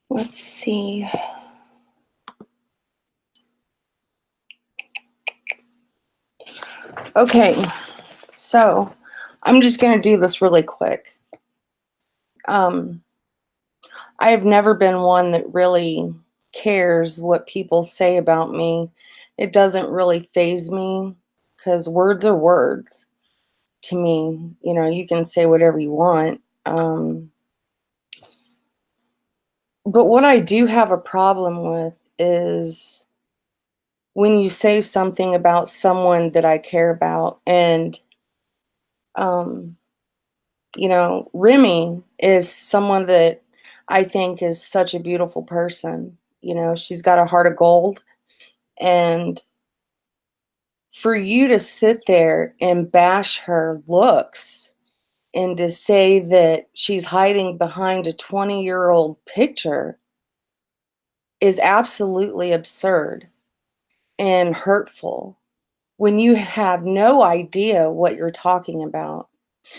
Let's see. Okay, so I'm just going to do this really quick. I have never been one that really cares what people say about me. It doesn't really faze me because words are words to me. You know, you can say whatever you want. But what I do have a problem with is when you say something about someone that I care about. And, you know, Remy is someone that I think is such a beautiful person. You know, she's got a heart of gold. And for you to sit there and bash her looks and to say that she's hiding behind a 20-year-old picture is absolutely absurd and hurtful when you have no idea what you're talking about.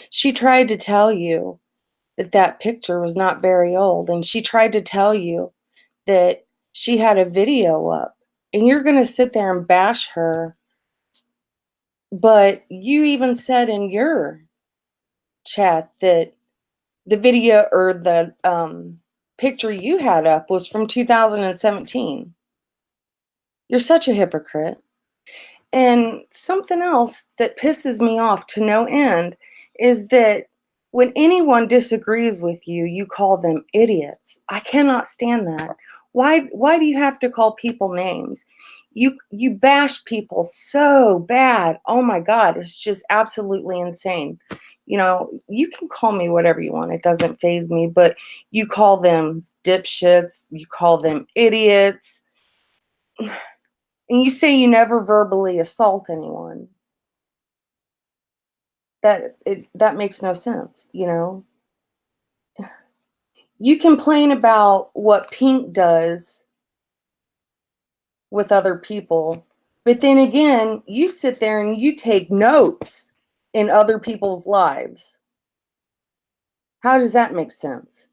She tried to tell you that that picture was not very old, and she tried to tell you that she had a video up, and you're going to sit there and bash her. But you even said in your chat that the video or the picture you had up was from 2017. You're such a hypocrite. And something else that pisses me off to no end is that when anyone disagrees with you, you call them idiots. I cannot stand that. Why do you have to call people names? You bash people so bad. Oh my God, it's just absolutely insane. You know, you can call me whatever you want. It doesn't faze me, but you call them dipshits, you call them idiots. And you say you never verbally assault anyone. That makes no sense, you know? You complain about what Pink does with other people, but then again, you sit there and you take notes in other people's lives. How does that make sense?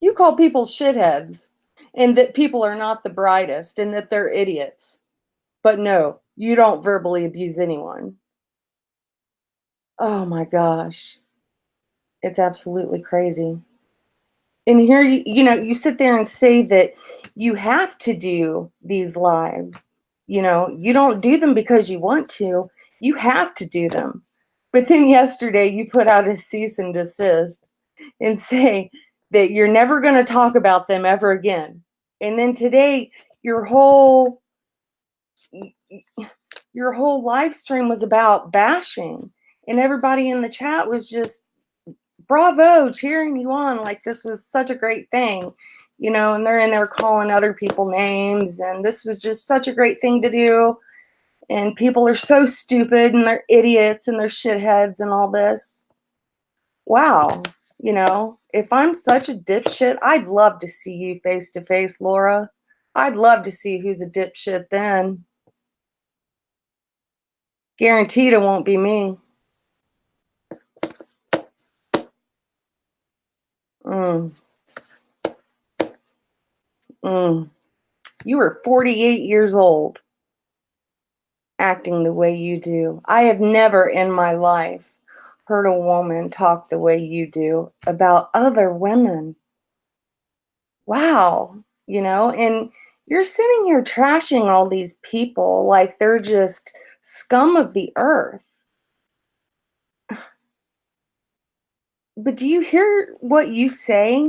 You call people shitheads and that people are not the brightest and that they're idiots. But no, you don't verbally abuse anyone. Oh my gosh. It's absolutely crazy. And here, you know, you sit there and say that you have to do these lives. You know, you don't do them because you want to. You have to do them. But then yesterday you put out a cease and desist and say that you're never going to talk about them ever again. And then today your whole live stream was about bashing, and everybody in the chat was just bravo, cheering you on like this was such a great thing, you know, and they're in there calling other people names, and this was just such a great thing to do. And people are so stupid and they're idiots and they're shitheads and all this. Wow. You know, if I'm such a dipshit, I'd love to see you face to face, Laura. I'd love to see who's a dipshit then. Guaranteed it won't be me. Mm. Mm. You were 48 years old acting the way you do. I have never in my life heard a woman talk the way you do about other women. Wow. You know, and you're sitting here trashing all these people like they're just scum of the earth. But do you hear what you say?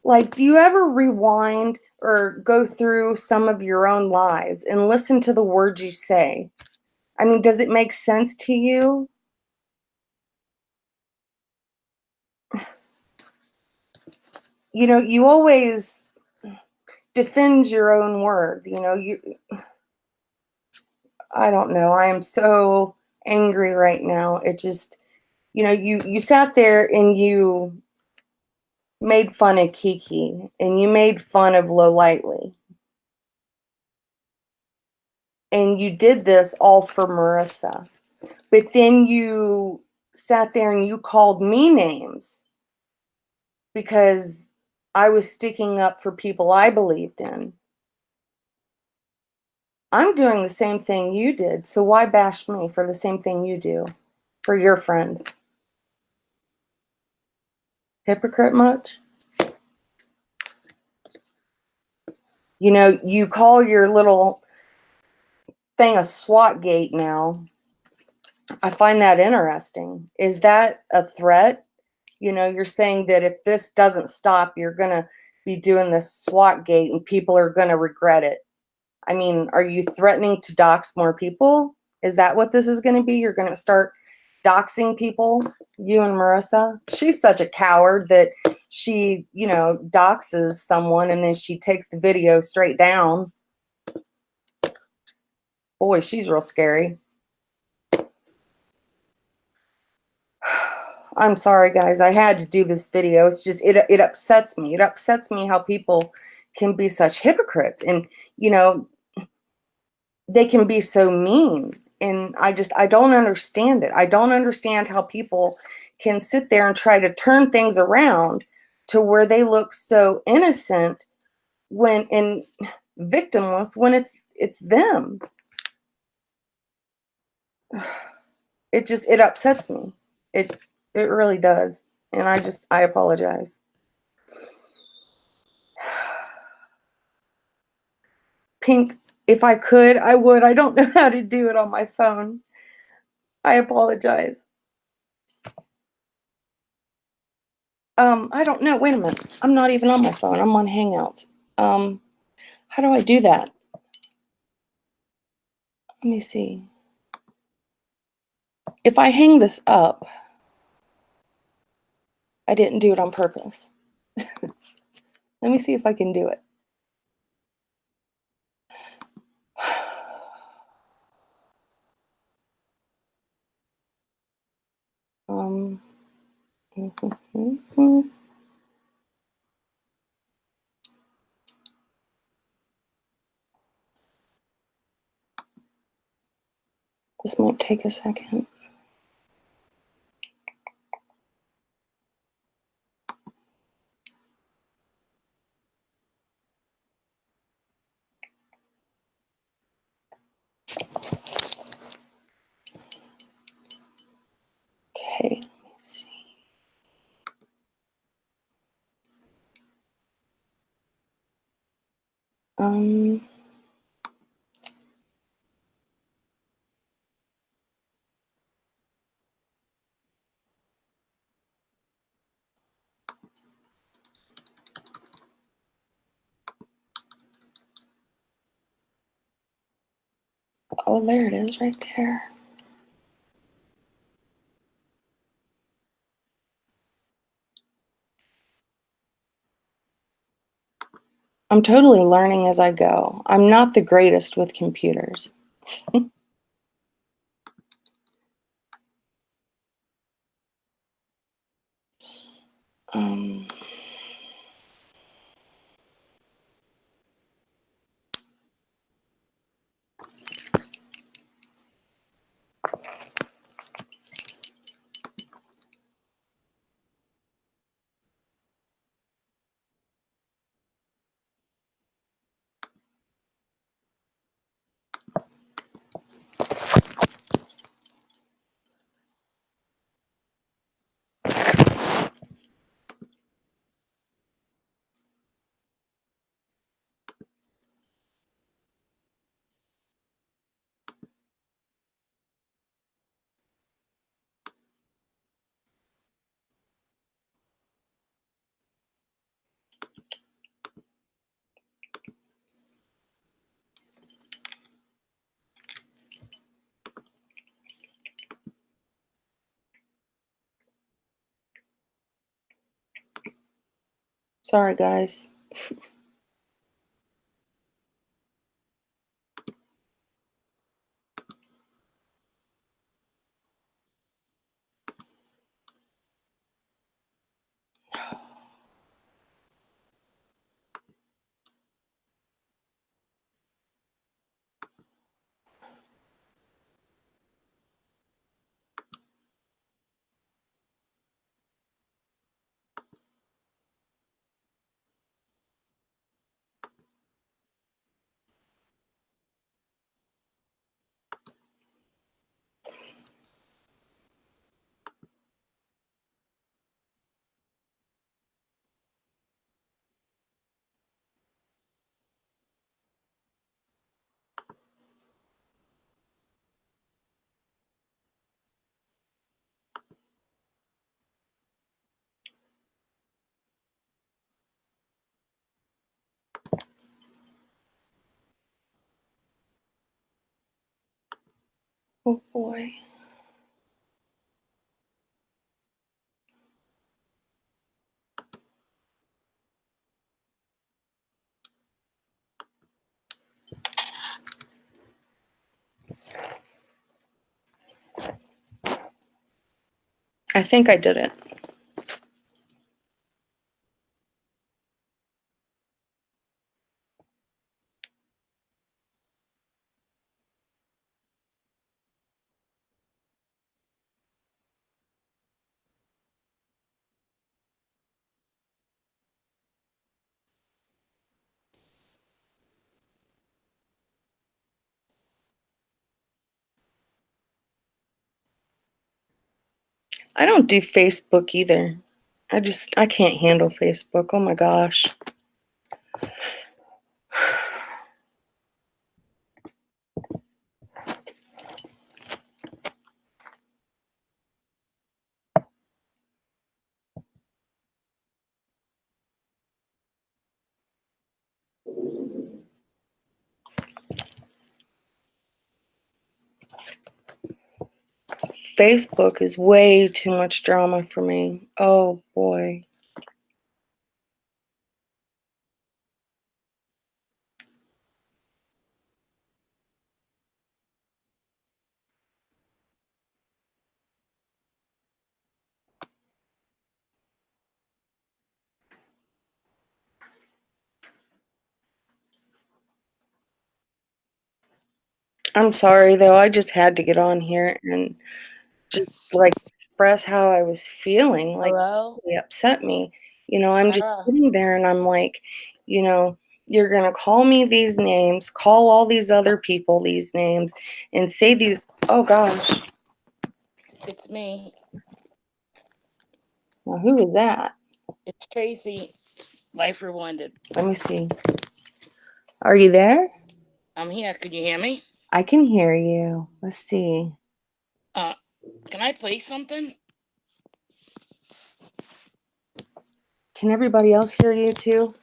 Like, do you ever rewind or go through some of your own lives and listen to the words you say? I mean, does it make sense to you? You know, you always defend your own words. You know, I don't know. I am so angry right now. It just, you sat there and you made fun of Kiki and you made fun of Lo Lightly. And you did this all for Marissa. But then you sat there and you called me names because I was sticking up for people I believed in. I'm doing the same thing you did, so why bash me for the same thing you do for your friend? Hypocrite much? You call your little thing a SwatGate now. I find that interesting. Is that a threat? You're saying that if this doesn't stop, you're going to be doing this SwatGate and people are going to regret it. I mean, are you threatening to dox more people? Is that what this is going to be? You're going to start doxing people, you and Marissa? She's such a coward that she, doxes someone and then she takes the video straight down. Boy, she's real scary. I'm sorry, guys. I had to do this video. It's just, it upsets me. It upsets me how people can be such hypocrites. And, they can be so mean. And I don't understand it. I don't understand how people can sit there and try to turn things around to where they look so innocent and victimless when it's them. It upsets me. It really does. And I apologize. Pink, if I could, I would. I don't know how to do it on my phone. I apologize. I don't know. Wait a minute. I'm not even on my phone. I'm on Hangouts. How do I do that? Let me see. If I hang this up, I didn't do it on purpose. Let me see if I can do it. This might take a second. Okay, let me see. Oh, there it is right there. I'm totally learning as I go. I'm not the greatest with computers. Sorry, guys. Oh boy. I think I did it. I don't do Facebook either. I can't handle Facebook. Oh my gosh. Facebook is way too much drama for me. Oh boy. I'm sorry though. I just had to get on here and just like express how I was feeling. Like Hello? it really upset me. I'm just Sarah, sitting there and I'm like, you know, you're gonna call me these names, call all these other people these names, and say these. Oh gosh. it's me. Now who is that? It's Tracy. Life Rewinded. Let me see. Are you there? I'm here. Can you hear me? I can hear you. Let's see. Uh, can I play something? Can everybody else hear you too?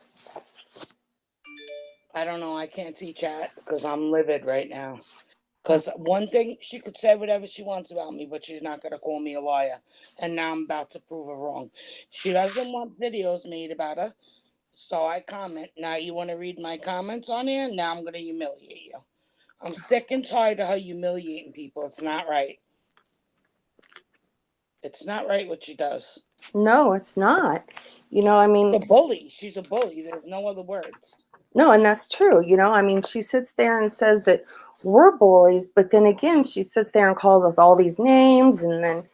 I don't know. I can't see chat because I'm livid right now. Because one thing, she could say whatever she wants about me, but she's not going to call me a liar. And now I'm about to prove her wrong. She doesn't want videos made about her. So I comment. Now you want to read my comments on here? Now I'm going to humiliate you. I'm sick and tired of her humiliating people. It's not right. It's not right what she does. No, it's not. I mean, A bully. She's a bully. There's no other words. no, and that's true. I mean, she sits there and says that we're bullies, but then again, she sits there and calls us all these names and then,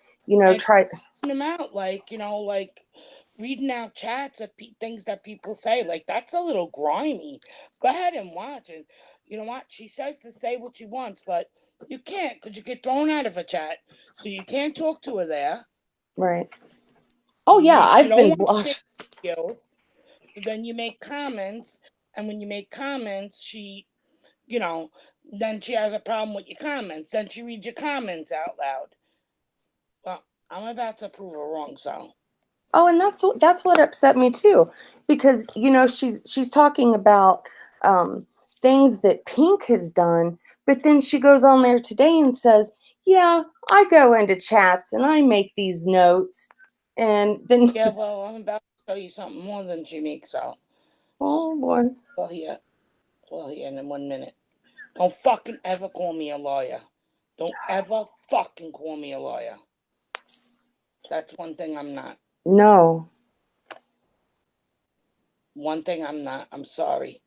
And try. them out, like reading out chats of things that people say. Like that's a little grimy. Go ahead and watch. And you know what? She says to say what she wants, but you can't because you get thrown out of a chat. So you can't talk to her there. Right. Oh, yeah, She I've don't been want to blocked. videos. So then you make comments, and when you make comments, you know, then she has a problem with your comments. Then she reads your comments out loud. Well, I'm about to prove her wrong, so. Oh, and that's what upset me too, because she's talking about things that Pink has done, but then she goes on there today and says, "Yeah, I go into chats and I make these notes," and then Yeah, well, I'm about to show you something more than she makes out. oh boy, Well, here. Well, here in 1 minute. Don't fucking ever call me a lawyer. Don't ever fucking call me a lawyer. That's one thing I'm not. no, One thing I'm not. I'm sorry.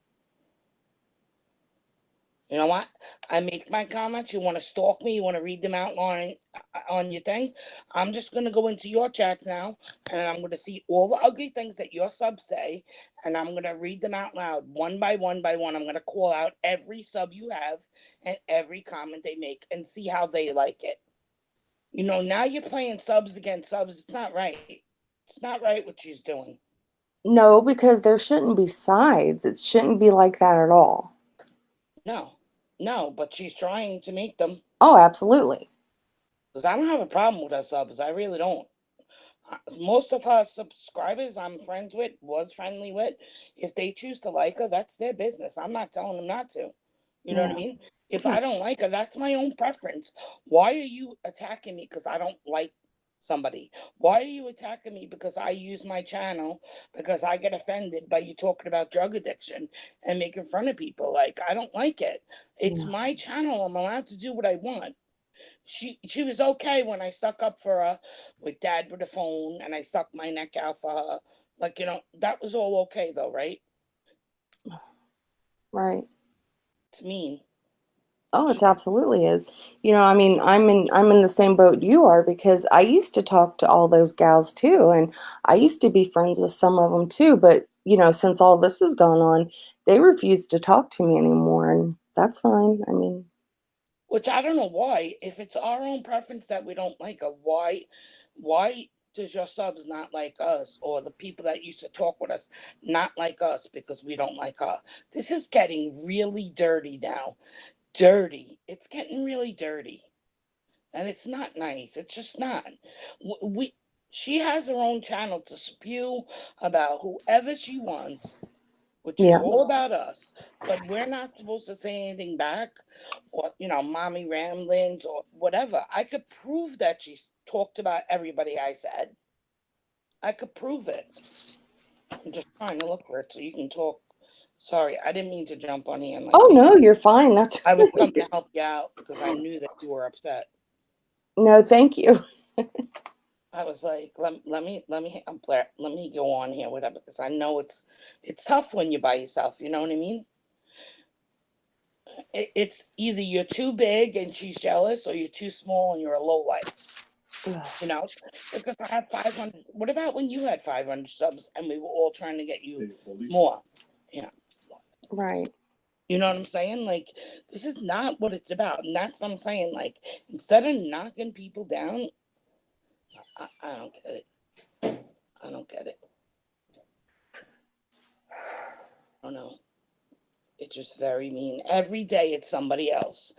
You know what? I make my comments. You want to stalk me? You want to read them out on your thing? I'm just gonna go into your chats now, and I'm gonna see all the ugly things that your subs say, and I'm gonna read them out loud, one by one by one. I'm gonna call out every sub you have and every comment they make, and see how they like it. Now you're playing subs against subs. It's not right. It's not right what she's doing. no, because there shouldn't be sides. It shouldn't be like that at all. No, no, but she's trying to make them. Oh, absolutely. Because I don't have a problem with her subs. I really don't. Most of her subscribers I'm friends with, was friendly with. If they choose to like her, that's their business. I'm not telling them not to. You know what I Yeah. mean? If I don't like her, that's my own preference. Why are you attacking me because I don't like somebody? Why are you attacking me because I use my channel, because I get offended by you talking about drug addiction and making fun of people? Like, I don't like it. It's Yeah. my channel. I'm allowed to do what I want. She was okay when I stuck up for her with dad with the phone and I stuck my neck out for her. Like, that was all okay though, right? Right. It's mean. Oh, She it absolutely is. I mean, I'm in the same boat you are because I used to talk to all those gals too, and I used to be friends with some of them too, but since all this has gone on, they refuse to talk to me anymore, and that's fine. I mean, Which I don't know why. If it's our own preference that we don't like her, why does your subs not like us, or the people that used to talk with us not like us because we don't like her? This is getting really dirty now. Dirty. It's getting really dirty. And it's not nice. It's just not. We She has her own channel to spew about whoever she wants, which is yeah. all about us. But we're not supposed to say anything back, or mommy ramblings or whatever. I could prove that she's talked about everybody I said. I could prove it. I'm just trying to look for it so you can talk. Sorry, I didn't mean to jump on here and Oh take. no, you're fine. That's I was coming to help you out because I knew that you were upset. no, thank you. I was like, let me go on here, whatever, because I know it's tough when you're by yourself. You know what I mean? It's either you're too big and she's jealous, or you're too small and you're a low life. You know, because I have 500. What about when you had 500 subs and we were all trying to get you more? Yeah, Right. you know what I'm saying? Like, this is not what it's about, and that's what I'm saying. Like, instead of knocking people down, I don't get it. I don't get it. I don't know. It's just very mean. Every day it's somebody else.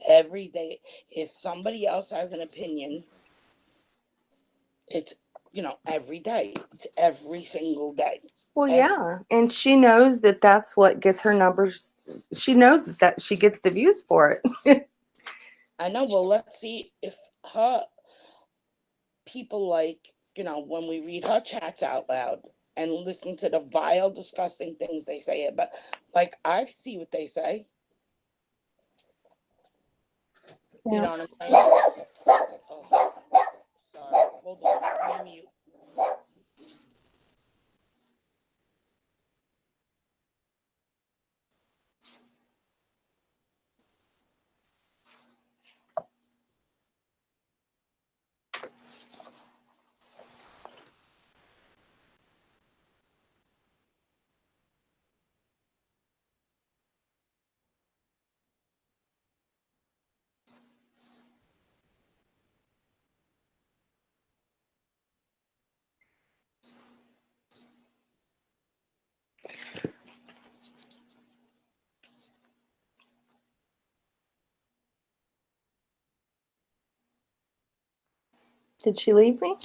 Every day, if somebody else has an opinion, it's every day. It's every single day. Well, Every yeah, and she knows that that's what gets her numbers. She knows that she gets the views for it. I know. Well, let's see if her people, like, when we read her chats out loud and listen to the vile, disgusting things they say. But like, I see what they say. You Yeah. know what I'm saying? Oh, sorry. Hold on. Let me mute. Did she leave me?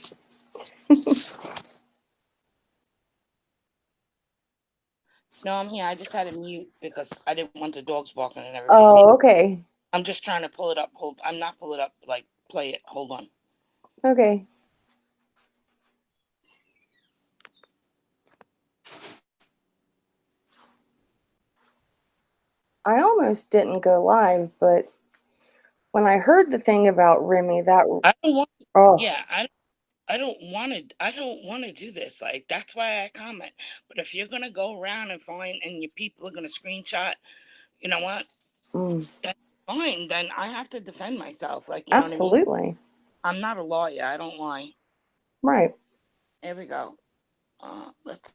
No, I'm here. I just had to mute because I didn't want the dogs barking and everybody see. Oh, okay. I'm just trying to pull it up. I'm not pull it up, like play it. Hold on. Okay. I almost didn't go live, but when I heard the thing about Remy, that I don't want. oh, Yeah, I don't want to. I don't want to do this. Like, that's why I comment. But if you're gonna go around and find, and your people are gonna screenshot, you know what? mm, That's fine. Then I have to defend myself. Like, you know what I mean? absolutely. I'm not a lawyer. I don't lie. Right. Here we go. Let's.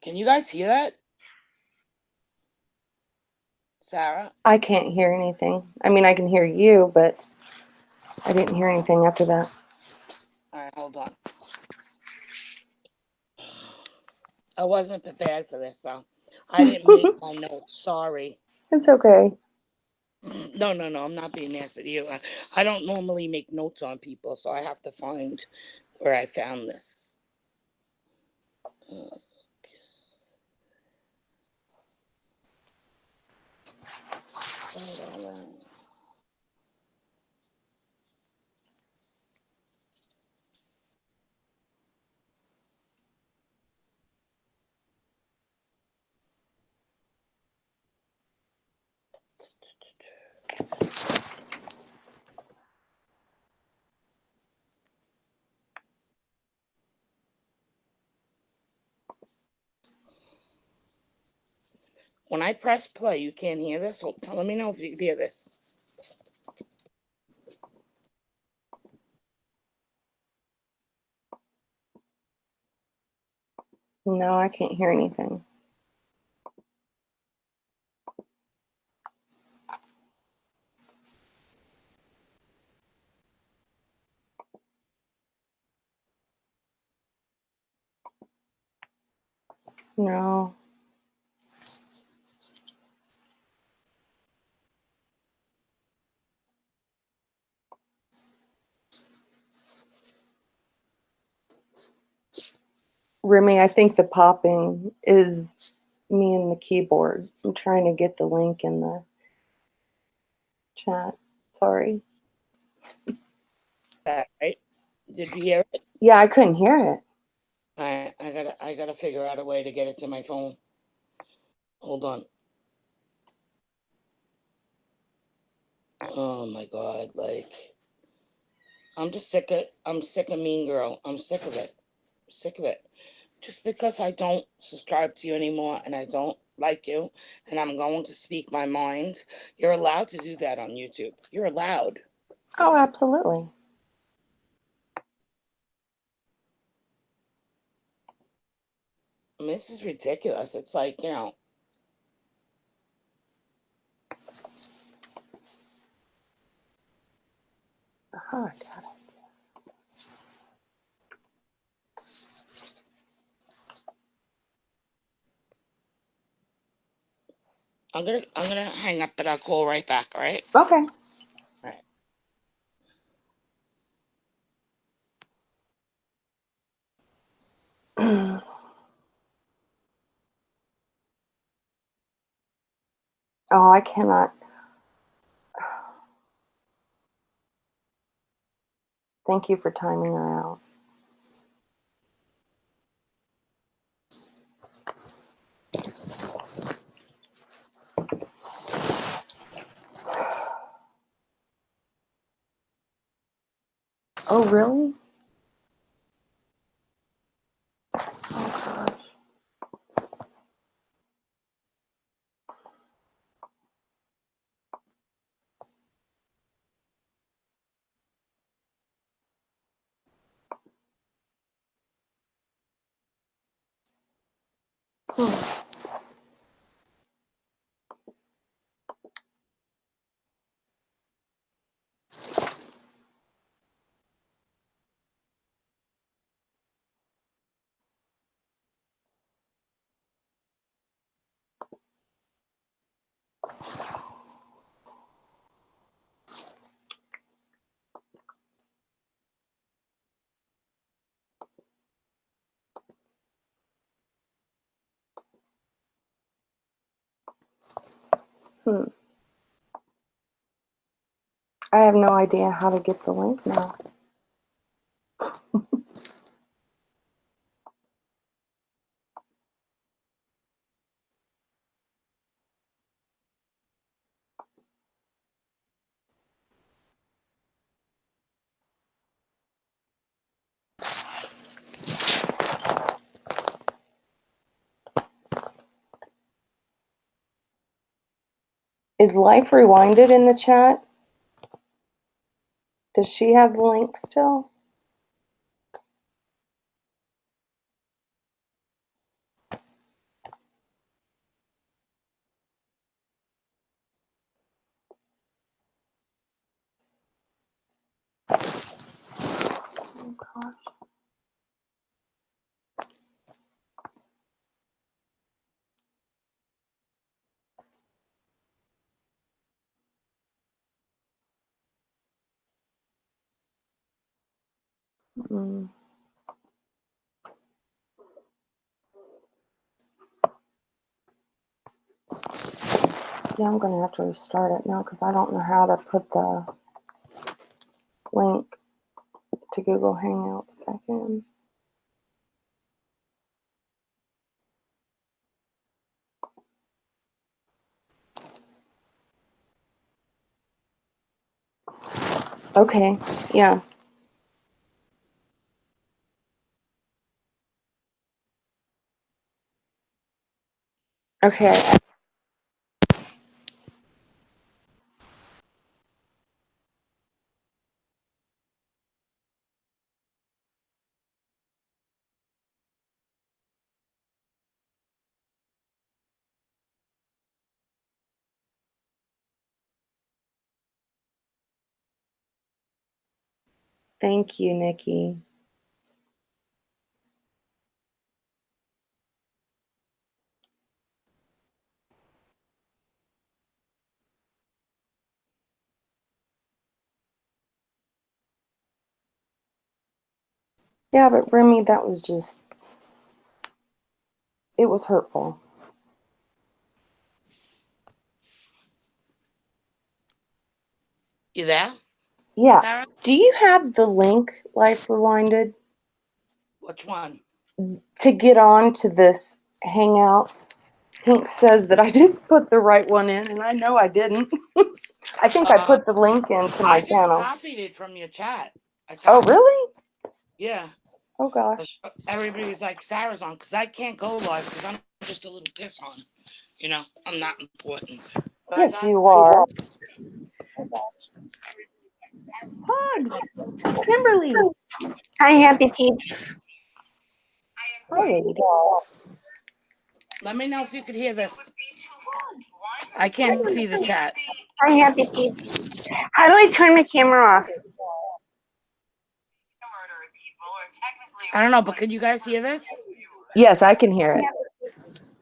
Can you guys hear that, Sarah? I can't hear anything. I mean, I can hear you, but I didn't hear anything after that. All right, hold on. I wasn't prepared for this, so I didn't make my notes. Sorry. It's okay. No, I'm not being nasty to you. I don't normally make notes on people, so I have to find where I found this. When I press play, you can't hear this. So let me know if you can hear this. No, I can't hear anything. No. Remy, I think the popping is me and the keyboard. I'm trying to get the link in the chat. Sorry. That right? Did you hear it? Yeah, I couldn't hear it. I gotta figure out a way to get it to my phone. Hold on. Oh my god, like I'm sick of Mean Girl. I'm sick of it. Sick of it. Just because I don't subscribe to you anymore and I don't like you and I'm going to speak my mind, you're allowed to do that on YouTube. You're allowed. Oh, absolutely. I mean, this is ridiculous. It's like, Oh, I got it. I'm gonna hang up, but I'll call right back, all right? Okay. All right. Oh, I cannot. Thank you for timing her out. Oh, really? Oh, gosh. Hmm. I have no idea how to get the link now. Is Life Rewinded in the chat? Does she have the link still? gosh. Mm. Yeah, I'm going to have to restart it now because I don't know how to put the link to Google Hangouts back in. Okay, yeah. Okay. Thank you, Nikki. Yeah, but Remy, that was just, it was hurtful. You there? Yeah. Sarah? Do you have the link, Life Rewinded, Which one? to get on to this Hangout? Pink says that I didn't put the right one in, and I know I didn't. I think I put the link into my I just channel. copied it from your chat. Oh, really? Yeah. Oh, gosh. Everybody was like, Sarah's on, because I can't go live because I'm just a little piss on. You know, I'm not important. But Yes, you are. Hugs. Kimberly. Hi, happy peeps. Hi, lady. Let me know if you could hear this. I can't see the chat. Hi, happy peeps. How do I turn my camera off? I don't know, but could you guys hear this? Yes, I can hear it.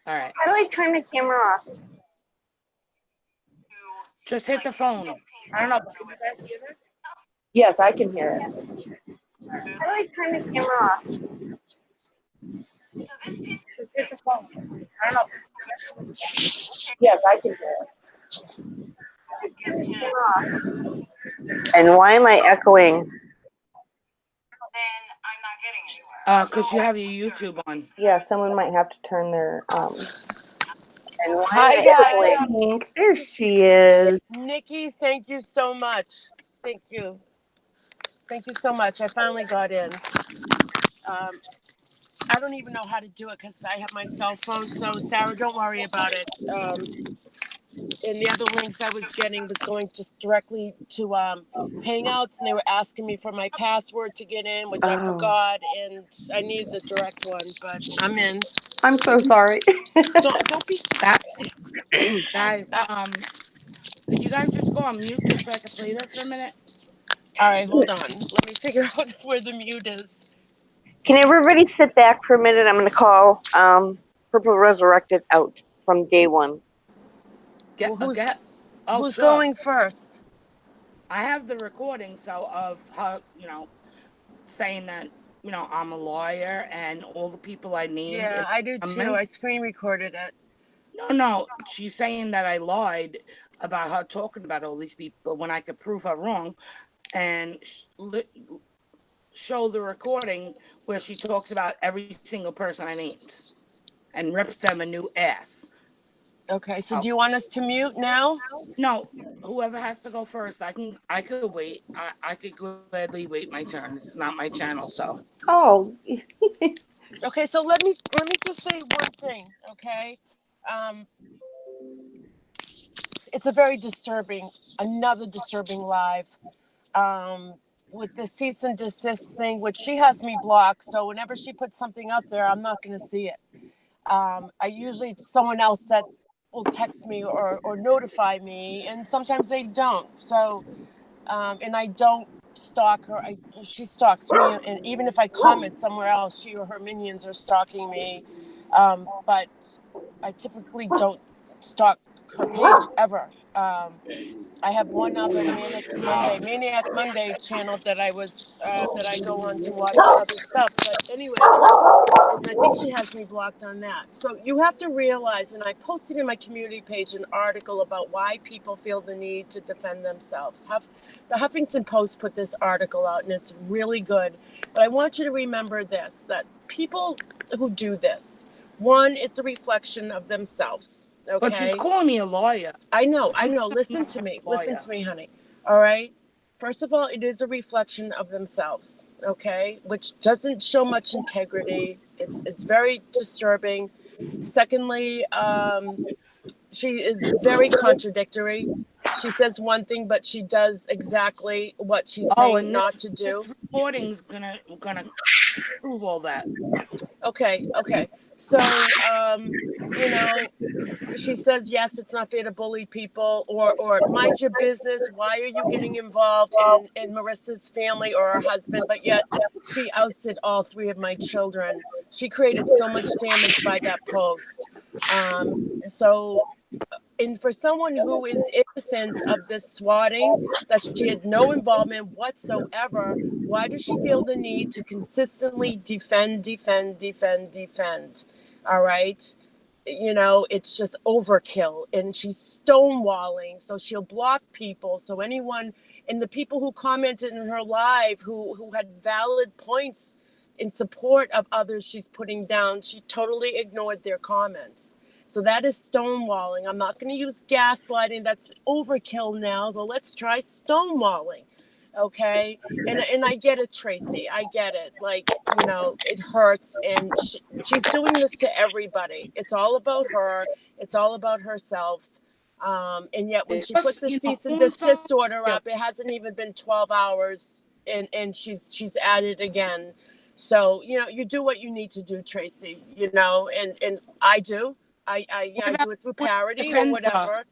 All right. How do I turn my camera off? Just hit the phone. I don't know, but could you guys hear this? Yes, I can hear it. How do I turn the camera off? Just hit the phone. I don't know. Yes, I can hear it. Turn the camera off. And why am I echoing? Because you have your YouTube on. Yeah, someone might have to turn their And why Hi, am I echoing? guys. link. There she is. Nikki, thank you so much. Thank you. Thank you so much. I finally got in. I don't even know how to do it because I have my cell phone. So, Sarah, don't worry about it. And the other links I was getting was going just directly to Hangouts, and they were asking me for my password to get in, which I Oh. forgot, and I need the direct one, but I'm in. I'm so sorry. Don't be sad. Guys, could you guys just go on mute just so I can play this for a minute? All right, hold on. Let me figure out where the mute is. Can everybody sit back for a minute? I'm going to call Purple Resurrected out from day one. Who's going first? I have the recording, so of her, saying that, I'm a lawyer and all the people I named. Yeah, I do too. I screen recorded it. No, she's saying that I lied about her talking about all these people when I could prove her wrong, and show the recording where she talks about every single person I named and rips them a new ass. Okay, so do you want us to mute now? No, whoever has to go first, I could wait. I could gladly wait my turn. This is not my channel, so. Oh. Okay, so let me just say one thing, okay? It's a very another disturbing live. With the cease and desist thing, which she has me blocked, so whenever she puts something up there, I'm not going to see it. I usually someone else that will text me or notify me, and sometimes they don't. So, and I don't stalk her. She stalks me, and even if I comment somewhere else, she or her minions are stalking me. But I typically don't stalk her page ever. I have one other Maniac Monday channel that I go on to watch other stuff. But anyway, and I think she has me blocked on that. So you have to realize, and I posted in my community page an article about why people feel the need to defend themselves. The Huffington Post put this article out, and it's really good. But I want you to remember this, that people who do this, one, it's a reflection of themselves. Okay. But she's calling me a lawyer. I know. Listen to me. Listen to me, honey. All right. First of all, it is a reflection of themselves, okay, which doesn't show much integrity. It's very disturbing. Secondly, she is very contradictory. She says one thing, but she does exactly what she's saying not to do. This recording's gonna prove all that. Okay. So, you know, she says, yes, it's not fair to bully people, or mind your business. Why are you getting involved in Marissa's family or her husband? But yet she ousted all three of my children. She created so much damage by that post. And for someone who is innocent of this swatting, that she had no involvement whatsoever, why does she feel the need to consistently defend? All right. It's just overkill, and she's stonewalling. So she'll block people. So anyone, and the people who commented in her live who had valid points in support of others she's putting down, she totally ignored their comments. So that is stonewalling. I'm not going to use gaslighting. That's overkill now. So let's try stonewalling. Okay. And I get it, Tracy. I get it. Like, it hurts. And she's doing this to everybody. It's all about her. It's all about herself. And yet when she put the cease and desist order up, it hasn't even been 12 hours and she's at it again. So, you do what you need to do, Tracy, and I do. I do it through parody or whatever.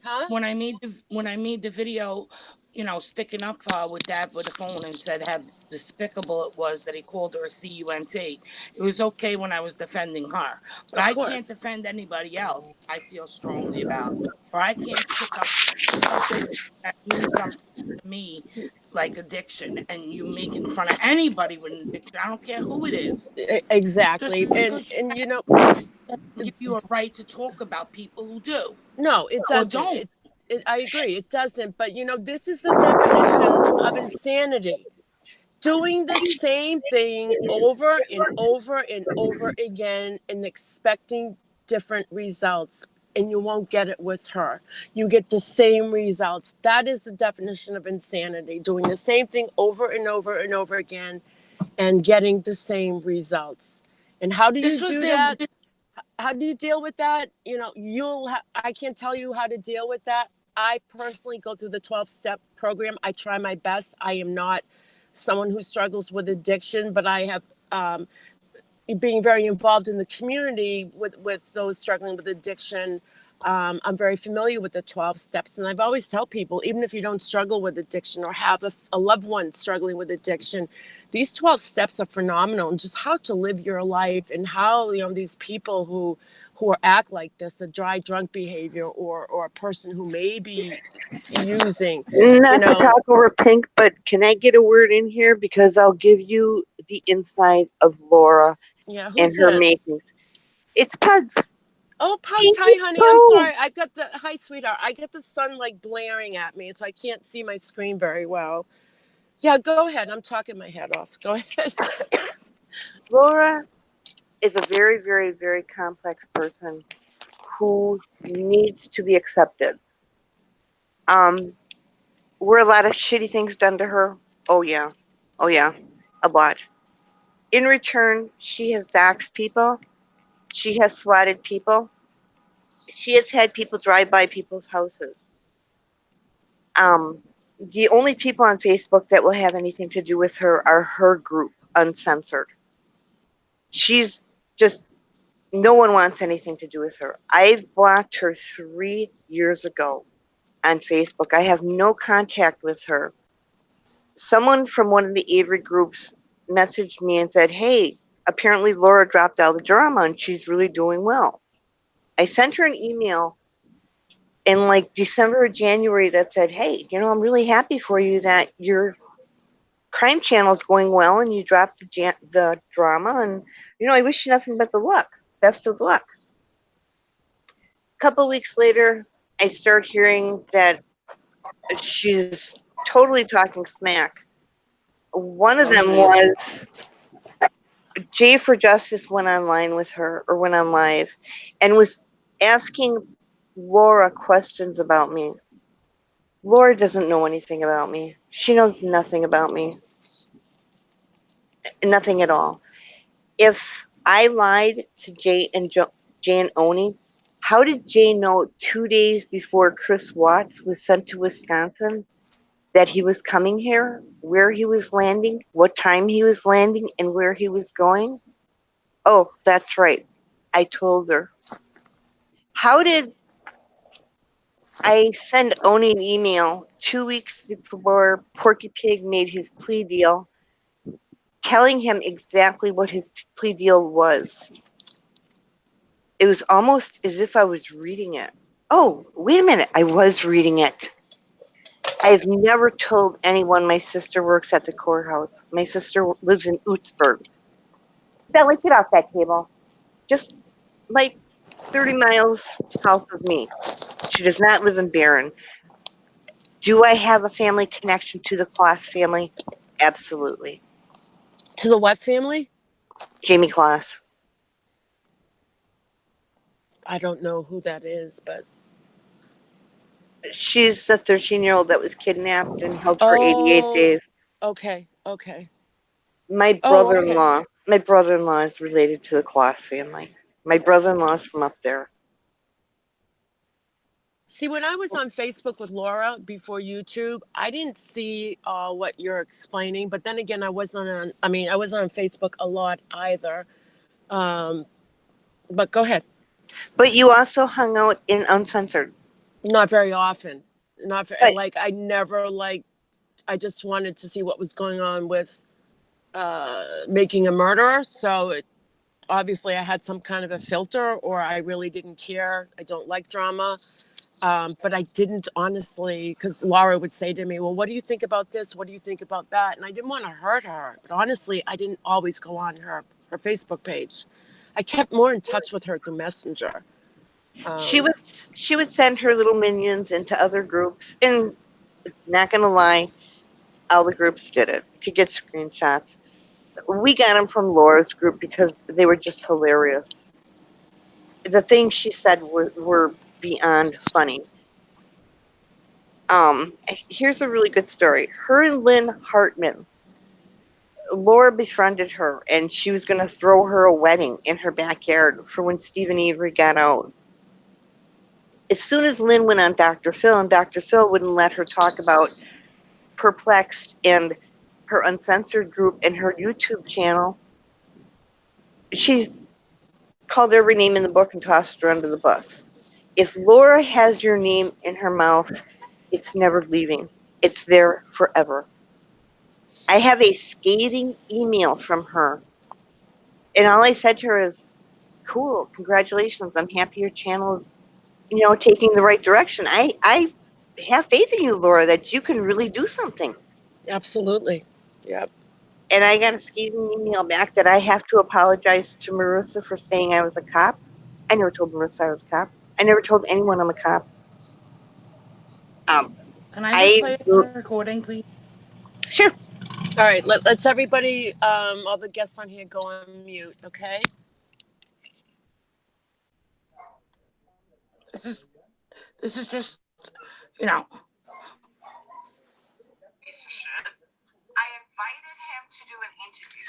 Huh? When I made the video, sticking up for her with the phone and said how despicable it was that he called her a cunt. It was okay when I was defending her, but I can't defend anybody else I feel strongly about, or I can't stick up for something that means something to me, like addiction, and you making fun of anybody with an addiction. I don't care who it is. Exactly. Just And give you a right to talk about people who do. No, it doesn't. Or don't. I agree, it doesn't. But this is the definition of insanity. Doing the same thing over and over and over again and expecting different results. And you won't get it with her. You get the same results. That is the definition of insanity. Doing the same thing over and over and over again and getting the same results. And how do you do that? How do you deal with that? I can't tell you how to deal with that. I personally go through the 12-step program. I try my best. I am not someone who struggles with addiction, but I have being very involved in the community with those struggling with addiction. I'm very familiar with the 12 steps. And I've always tell people, even if you don't struggle with addiction or have a loved one struggling with addiction, these 12 steps are phenomenal, and just how to live your life, and how, these people who act like this, the dry drunk behavior, or a person who may be using. Not to talk over Pink, but can I get a word in here? Because I'll give you the insight of Laura and her makings. It's Pugs. Oh, Pugs, hi, honey. I'm sorry. Hi, sweetheart. I get the sun blaring at me, so I can't see my screen very well. Yeah, go ahead. I'm talking my head off. Go ahead. Laura is a very, very, very complex person who needs to be accepted. Were a lot of shitty things done to her? Oh yeah, a lot. In return, she has doxed people. She has swatted people. She has had people drive by people's houses. The only people on Facebook that will have anything to do with her are her group, Uncensored. She's just, no one wants anything to do with her. I've blocked her 3 years ago on Facebook. I have no contact with her someone from one of the Avery groups messaged me and said, hey, apparently Laura dropped out of the drama and she's really doing well. I sent her an email in like December or January that said, hey, I'm really happy for you that your crime channel is going well and you dropped the drama, and I wish you nothing but the luck. Best of luck. A couple weeks later, I start hearing that she's totally talking smack. One of them was Jay for Justice went online with her, or went on live, and was asking Laura questions about me. Laura doesn't know anything about me. She knows nothing about me. Nothing at all. If I lied to Jay and Oni, how did Jay know 2 days before Chris Watts was sent to Wisconsin that he was coming here, where he was landing, what time he was landing, and where he was going? Oh, that's right. I told her. How did I send Oni an email 2 weeks before Porky Pig made his plea deal, telling him exactly what his plea deal was? It was almost as if I was reading it. Oh, wait a minute. I was reading it. I've never told anyone my sister works at the courthouse. My sister lives in Ootsburg. Belly, get off that table. Just like 30 miles south of me. She does not live in Barron. Do I have a family connection to the Kloss family? Absolutely. To the what family? Jamie Kloss. I don't know who that is, but She's the 13-year-old that was kidnapped and held for 88 oh, days. okay. My Oh, okay. brother-in-law is related to the Kloss family. My brother-in-law is from up there. See, when I was on Facebook with Laura before YouTube, I didn't see what you're explaining. But then again, I wasn't on. I mean, I wasn't on Facebook a lot either. But go ahead. But you also hung out in Uncensored. Not very often. Not But like I never like. I just wanted to see what was going on with making a murderer. So obviously, I had some kind of a filter, or I really didn't care. I don't like drama. But I didn't honestly, because Laura would say to me, well, what do you think about this? What do you think about that? And I didn't want to hurt her. But honestly, I didn't always go on her Facebook page. I kept more in touch with her through Messenger. she would send her little minions into other groups, and not gonna lie, all the groups did it to get screenshots. We got them from Laura's group because they were just hilarious. The things she said were beyond funny. Here's a really good story. Her and Lynn Hartman, Laura befriended her, and she was going to throw her a wedding in her backyard for when Stephen Avery got out. As soon as Lynn went on Dr. Phil, and Dr. Phil wouldn't let her talk about Perplexed and her Uncensored group and her YouTube channel, she called every name in the book and tossed her under the bus. If Laura has your name in her mouth, it's never leaving. It's there forever. I have a scathing email from her, and all I said to her is, cool, congratulations, I'm happy your channel is, taking the right direction. I have faith in you, Laura, that you can really do something. Absolutely. Yep. And I got a scathing email back that I have to apologize to Marissa for saying I was a cop. I never told Marissa I was a cop. I never told anyone I'm a cop. Can I just I play this recording, please? Sure. All right. Let's everybody, all the guests on here go on mute, okay? This is just, you know. Piece of shit. I invited him to do an interview.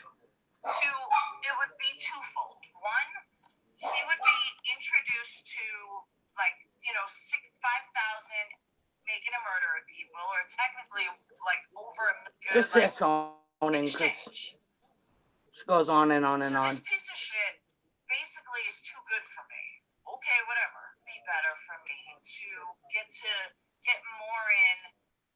It would be twofold. One, he would be introduced to, 5,000 making a murder of people, or technically, over a good, Just fast phoning, because she goes on and on and on. This piece of shit basically is too good for me. Okay, whatever. Be better for me to get more in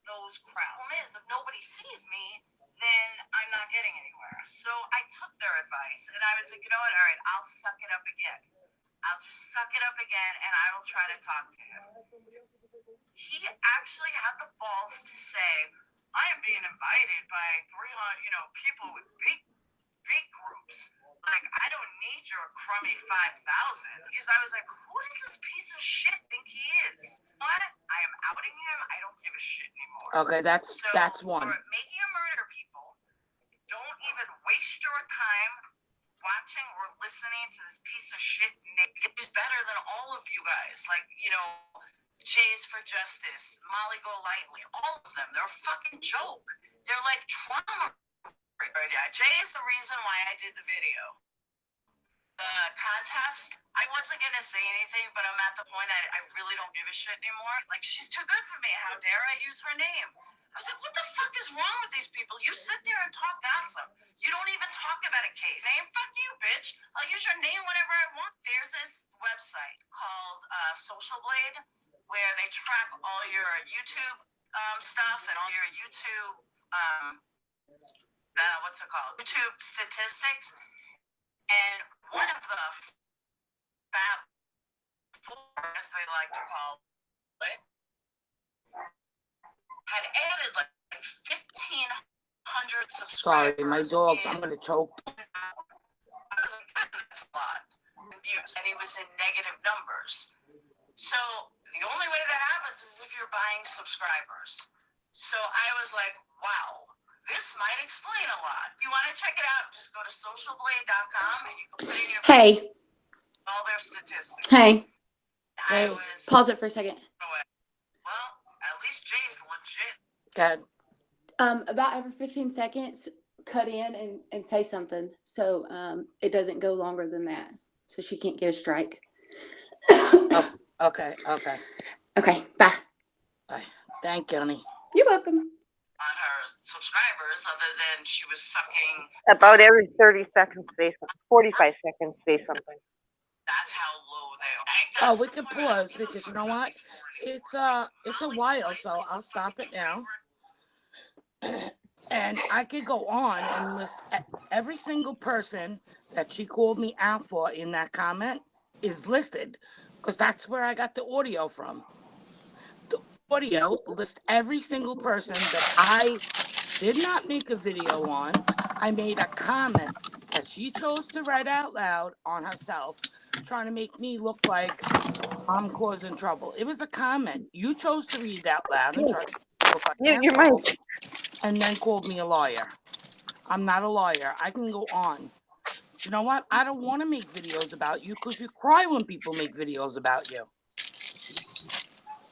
those crowds. The problem is, if nobody sees me, then I'm not getting anywhere. So I took their advice and I was like, you know what? All right, I'll suck it up again. I'll just suck it up again and I will try to talk to him. He actually had the balls to say, I am being invited by 300, people with big groups. Like, I don't need your crummy 5,000. Because I was like, who does this piece of shit think he is? What? I am outing him. I don't give a shit anymore. Okay, that's one. For making a murder, people, don't even waste your time watching or listening to this piece of shit. He's better than all of you guys. Like, Jays for Justice, Molly Golightly, all of them. They're a fucking joke. They're like trauma. Jay is the reason why I did the video. The contest, I wasn't going to say anything, but I'm at the point I really don't give a shit anymore. Like, she's too good for me. How dare I use her name? I was like, what the fuck is wrong with these people? You sit there and talk gossip. You don't even talk about a case. Name, fuck you, bitch. I'll use your name whenever I want. There's this website called SocialBlade where they track all your YouTube stuff and all your YouTube what's it called? YouTube statistics. And one of the Fab Four, as they like to call it, had added like 1,500 subscribers. Sorry, my dogs. I'm gonna choke. I was like, that's a lot. And he was in negative numbers. So the only way that happens is if you're buying subscribers. So I was like, wow. This might explain a lot. If you want to check it out, just go to socialblade.com and you can put in your all their statistics. Hey, I was pause it for a second. well, at least Jay's legit. Good. About every 15 seconds, cut in and say something so it doesn't go longer than that, so she can't get a strike. Okay. Okay, bye. Bye. Thank you, honey. You're welcome. On her subscribers, other than she was sucking. About every 30 seconds, say something. 45 seconds, say something. That's how low they are. Oh, we can pause because you know what? It's a while, so I'll stop it now. And I could go on and list every single person that she called me out for in that comment is listed because that's where I got the audio from. The audio lists every single person that I did not make a video on. I made a comment that she chose to write out loud on herself, trying to make me look like I'm causing trouble. It was a comment. You chose to read it out loud and try to look like an You're asshole, right. and then called me a liar. I'm not a liar. I can go on. But you know what? I don't want to make videos about you because you cry when people make videos about you.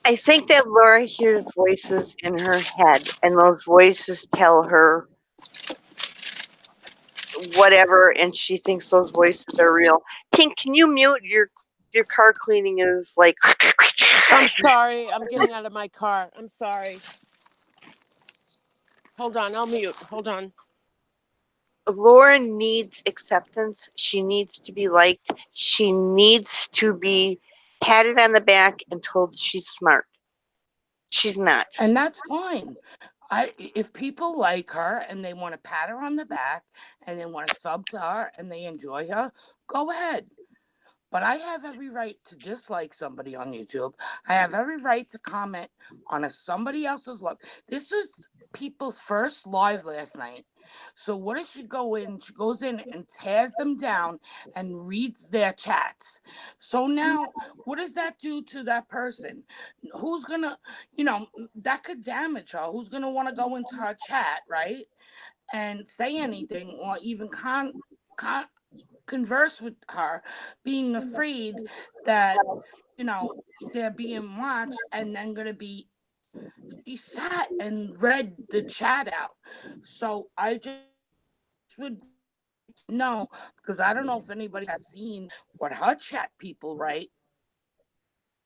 I think that Laura hears voices in her head, and those voices tell her whatever, and she thinks those voices are real. Tink, can you mute your car cleaning is like. I'm sorry. I'm getting out of my car. I'm sorry. Hold on. I'll mute. Hold on. Laura needs acceptance. She needs to be liked. She needs to be patted on the back and told she's smart. She's not. And that's fine. If people like her and they want to pat her on the back and they want to sub to her and they enjoy her, go ahead. But I have every right to dislike somebody on YouTube. I have every right to comment on somebody else's live. This was people's first live last night. So what does she go in? She goes in and tears them down and reads their chats. So now, what does that do to that person? Who's gonna, that could damage her. Who's gonna want to go into her chat, right? And say anything or even converse with her, being afraid that they're being watched and then gonna be. She sat and read the chat out, so I just would know because I don't know if anybody has seen what her chat people write.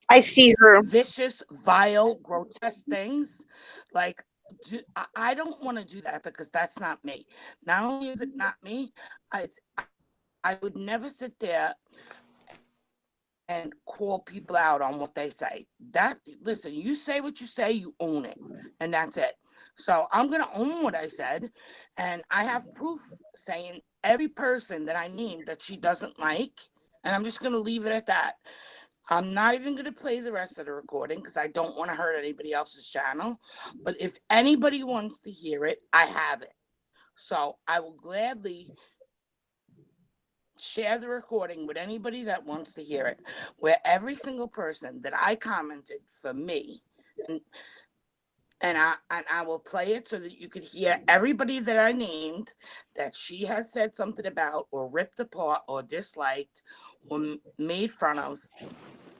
I see her. Vicious, vile, grotesque things. Like, I don't want to do that because that's not me. Not only is it not me, I would never sit there and call people out on what they say. Listen, you say what you say, you own it, and that's it. So I'm gonna own what I said, and I have proof saying every person that I named that she doesn't like, and I'm just gonna leave it at that. I'm not even gonna play the rest of the recording because I don't want to hurt anybody else's channel. But if anybody wants to hear it, I have it. So I will gladly share the recording with anybody that wants to hear it, where every single person that I commented for me, and I will play it so that you could hear everybody that I named that she has said something about or ripped apart or disliked or made fun of.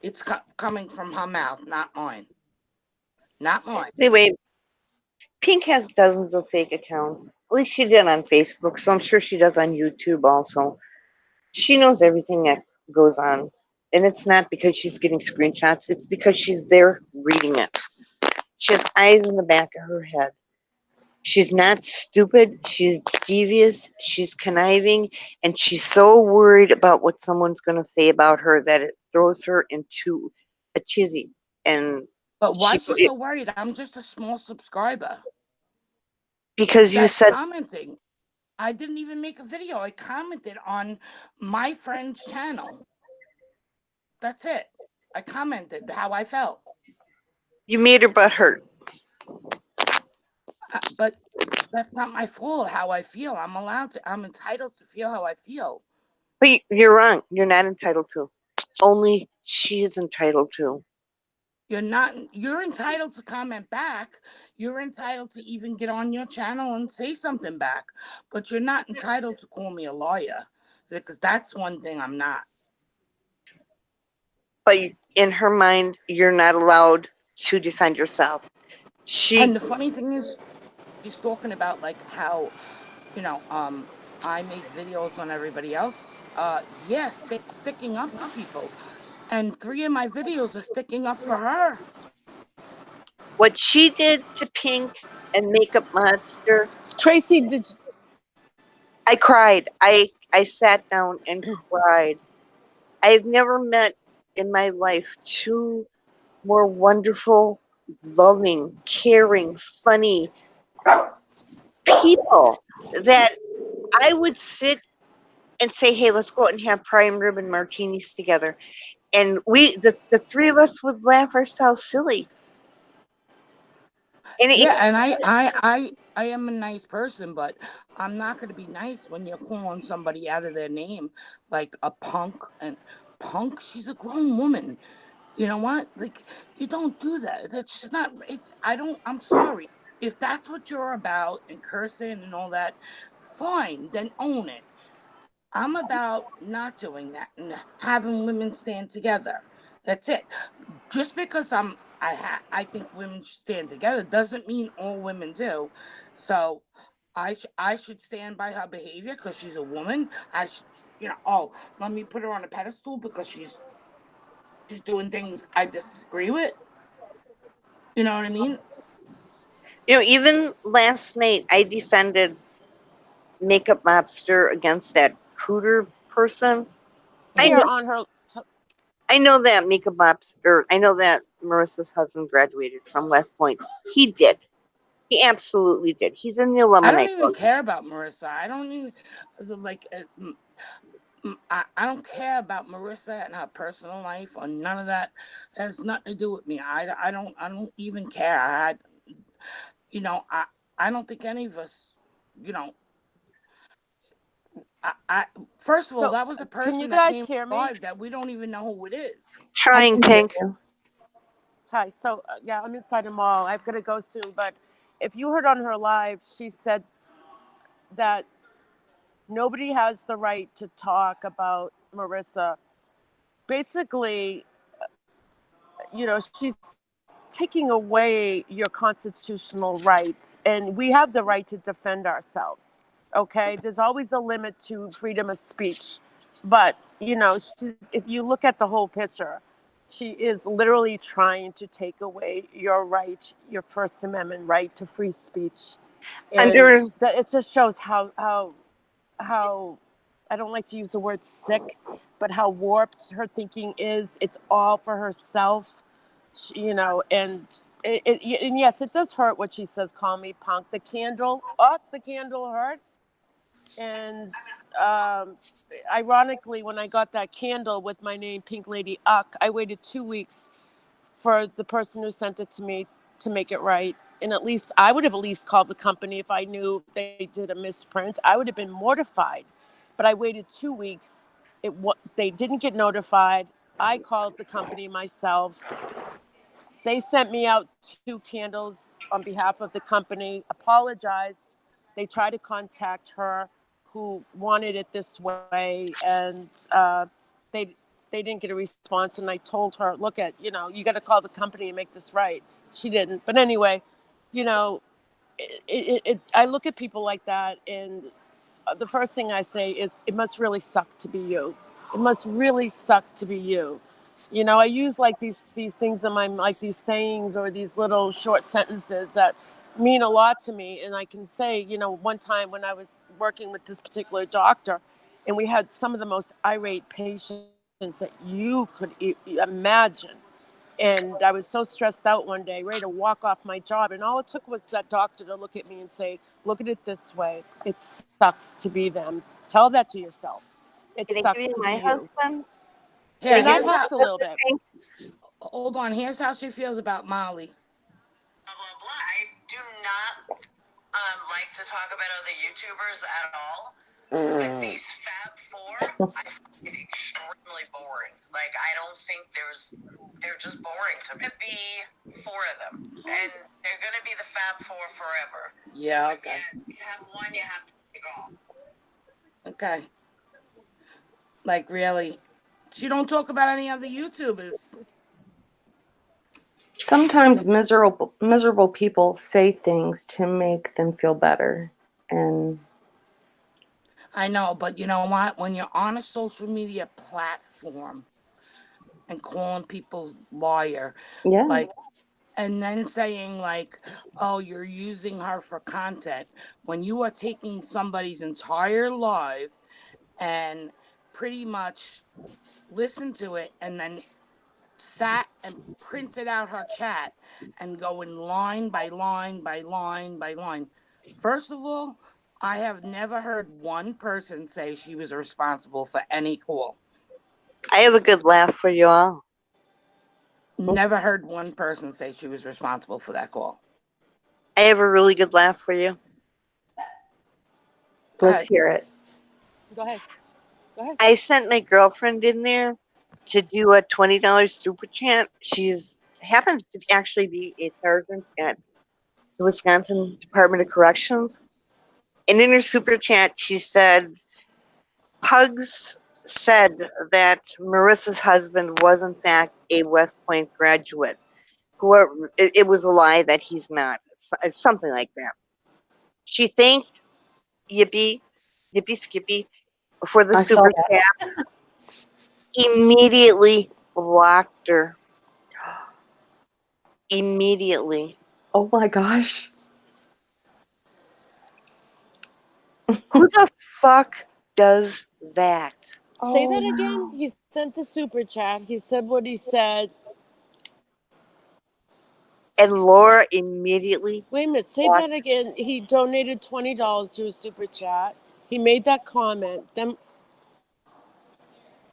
It's coming from her mouth, not mine. Not mine. Anyway, Pink has dozens of fake accounts. At least she did on Facebook, so I'm sure she does on YouTube also. She knows everything that goes on. And it's not because she's getting screenshots, it's because she's there reading it. She has eyes in the back of her head. She's not stupid, she's devious, she's conniving, and she's so worried about what someone's going to say about her that it throws her into a tizzy. And But why she, is she so worried? I'm just a small subscriber. because you That's said, commenting. I didn't even make a video. I commented on my friend's channel. That's it. I commented how I felt. you made her butt hurt. But that's not my fault how I feel. I'm entitled to feel how I feel. But you're wrong. You're not entitled to. Only she is entitled to. You're entitled to comment back. You're entitled to even get on your channel and say something back. But you're not entitled to call me a lawyer, because that's one thing I'm not. But in her mind, you're not allowed to defend yourself. And the funny thing is, she's talking about like how, I make videos on everybody else. Yes, sticking up for people. And 3 of my videos are sticking up for her. What she did to Pink and Makeup Monster, Tracy, did I cried. I sat down and cried. I've never met in my life two more wonderful, loving, caring, funny people that I would sit and say, "Hey, let's go out and have prime rib and martinis together." And the three of us would laugh ourselves silly. And it, Yeah, and I am a nice person, but I'm not going to be nice when you're calling somebody out of their name like a punk. And punk, she's a grown woman. You know what? Like, you don't do that. That's just not. I'm sorry. If that's what you're about and cursing and all that, fine. Then own it. I'm about not doing that and having women stand together. That's it. Just because I think women should stand together doesn't mean all women do. So I should stand by her behavior because she's a woman. I should, let me put her on a pedestal because she's doing things I disagree with. You know what I mean? even last night I defended Makeup Mobster against that Cooter person. I here know, Mm-hmm. on her. I know that Makeup Mobster. I know that Marissa's husband graduated from West Point. He did. He absolutely did. He's in the I don't alumni even program. care about Marissa. I don't even like. I don't care about Marissa and her personal life or none of that. It has nothing to do with me. I don't even care. You know, I I don't think any of us, you know, I first of all, So, that was a can you person that guys came hear me? live that we don't even know who it is. I Trying can hear Pink. you. Hi. So, yeah, I'm inside a mall. I've got to go soon. But if you heard on her live, she said that nobody has the right to talk about Marissa. Basically, she's taking away your constitutional rights, and we have the right to defend ourselves. Okay, there's always a limit to freedom of speech, but if you look at the whole picture, she is literally trying to take away your right, your First Amendment right to free speech, and Under it just shows how I don't like to use the word sick, but how warped her thinking is. It's all for herself, you know, and and yes, it does hurt what she says, call me punk. The candle hurt. And ironically, when I got that candle with my name, Pink Lady Uck, I waited 2 weeks for the person who sent it to me to make it right. And at least I would have at least called the company if I knew they did a misprint. I would have been mortified. But I waited 2 weeks. They didn't get notified. I called the company myself. They sent me out 2 candles on behalf of the company, apologized. They tried to contact her who wanted it this way, and they they didn't get a response. And I told her, look, you got to call the company and make this right. She didn't. But anyway, you know, I look at people like that, and the first thing I say is, it must really suck to be you. It must really suck to be you. You know, I use like these things in my, like these sayings or these little short sentences that mean a lot to me. And I can say, you know, one time when I was working with this particular doctor, and we had some of the most irate patients that you could imagine. And I was so stressed out one day, ready to walk off my job. And all it took was that doctor to look at me and say, look at it this way. It sucks to be them. Tell that to yourself. It Can I give sucks you to be my you. husband? Here, And that here's how. helps a little bit. Hold on. Here's how she feels about Molly. Blah blah blah. I do not like to talk about other YouTubers at all. But these Fab Four, I find it extremely boring. Like, I don't think they're just boring to me. Be four of them, and they're gonna be the Fab Four forever. Yeah, so okay. If you have one, you have to take all. Okay. Like, really? She don't talk about any other YouTubers. Sometimes miserable people say things to make them feel better. And I know, but you know what? When you're on a social media platform and calling people liar, yeah, like, and then saying like, oh, you're using her for content, when you are taking somebody's entire life and pretty much listen to it and then sat and printed out her chat and going line by line by line by line. First of all, I have never heard one person say she was responsible for any call. I have a good laugh for you all. Never heard one person say she was responsible for that call. I have a really good laugh for you. let's hear it. Go ahead. Go ahead. I sent my girlfriend in there to do a $20 super chat. She's happens to actually be a sergeant at the Wisconsin Department of Corrections. And in her super chat, she said, Pugs said that Marissa's husband was, in fact, a West Point graduate. Whoever, it was a lie that he's not. Something like that. She thanked Yippee Skippy for the I saw super that. chat. Immediately blocked her. Immediately. Oh my gosh. Who the fuck does that? Say Oh that again. no. He sent the super chat. He said what he said. And Laura immediately Wait a minute. Say blocked. that again. He donated $20 to a super chat. He made that comment. Then,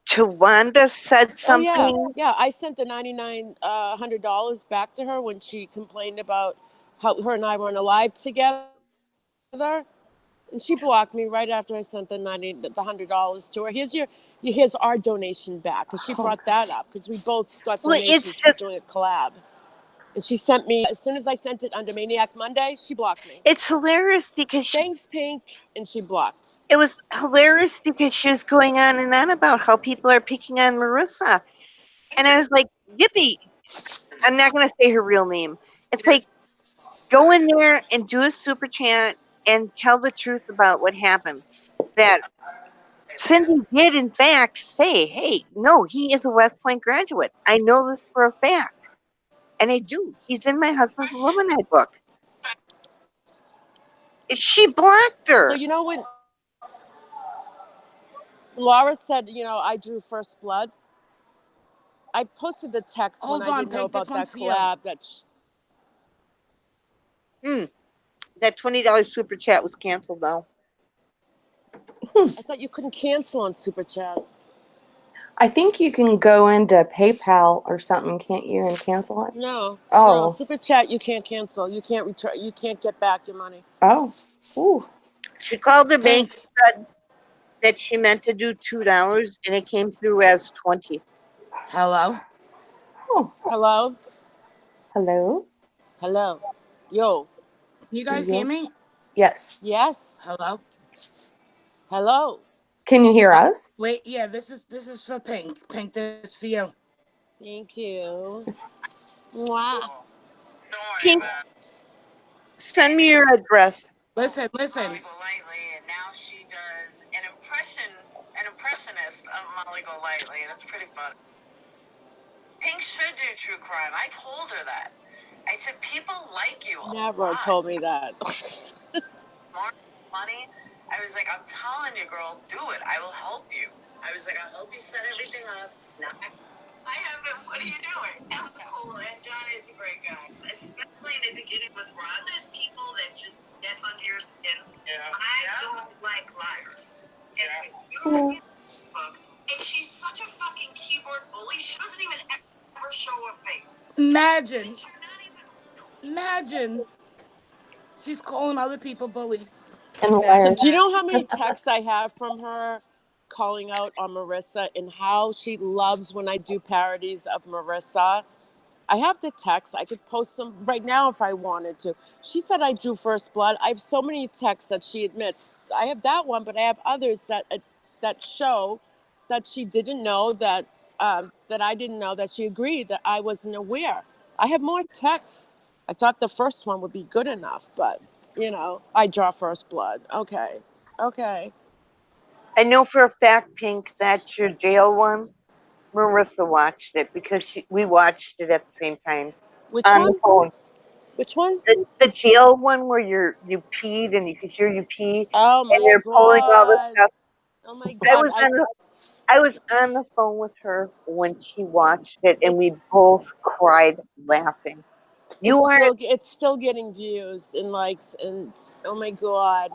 Tawanda said oh yeah, something. yeah. I sent the $9,900 back to her when she complained about how her and I were on a live together. And she blocked me right after I sent the $100 to her. Here's our donation back, because she Oh, brought that up, because we both got Well, it's donations for just, doing a collab. And she sent me, as soon as I sent it under Maniac Monday, she blocked me. it's hilarious because Thanks, Pink, and she blocked. it was hilarious because she was going on and on about how people are picking on Marissa. And I was like, Yippee. I'm not going to say her real name. It's like, go in there and do a super chat and tell the truth about what happened. That Cindy did, in fact, say, hey, no, he is a West Point graduate. I know this for a fact. And I do. He's in my husband's alumni book. She blocked So her. you know when Laura said, you know, I drew first blood. I posted the text Hold when I on, didn't know Pink, this about one's that for you. collab. That $20 super chat was canceled though. I thought you couldn't cancel on Super Chat. I think you can go into PayPal or something, can't you, and cancel it? No, Oh. no, Super Chat you can't cancel. You can't return. You can't get back your money. Oh. Ooh. She called the bank Pink. and said that she meant to do $2 and it came through as 20. Hello? Oh. Hello? Hello? Hello? Yo. Can you guys Yeah. hear me? Yes. Yes. Hello? Hello? Can you hear us? Wait, yeah, this is for Pink. Pink, this is for you. Thank you. Mwah. Don't worry Pink, about it. send me your address. Listen. Molly Golightly, and now she does an impressionist of Molly Golightly, and it's pretty funny. Pink should do true crime. I told her that. I said people like you a Never lot. told me that. More money. I was like, I'm telling you, girl, do it. I will help you. I was like, I'll help you set everything up. Now I haven't. What are you doing? That's cool. And John is a great guy, especially in the beginning with Rod. There's people that just get under your skin. Yeah. I don't like liars. And you and she's such a fucking keyboard bully. She doesn't even ever show her face. Imagine. You're not even. Imagine. She's calling other people bullies. And So liars. do you know how many texts I have from her calling out on Marissa and how she loves when I do parodies of Marissa? I have the text. I could post them right now if I wanted to. She said I drew first blood. I have so many texts that she admits. I have that one, but I have others that show that she didn't know that I didn't know, that she agreed that I wasn't aware. I have more texts. I thought the first one would be good enough, but you know, I draw first blood. Okay. I know for a fact, Pink, that your jail one, Marissa watched it because we watched it at the same time Which on the one? phone. Which one? The jail one where you peed and you could hear you pee Oh and my they're pulling all the god. stuff. Oh my I god. was on the phone with her when she watched it and we both cried laughing. It's still getting views and likes and oh my god.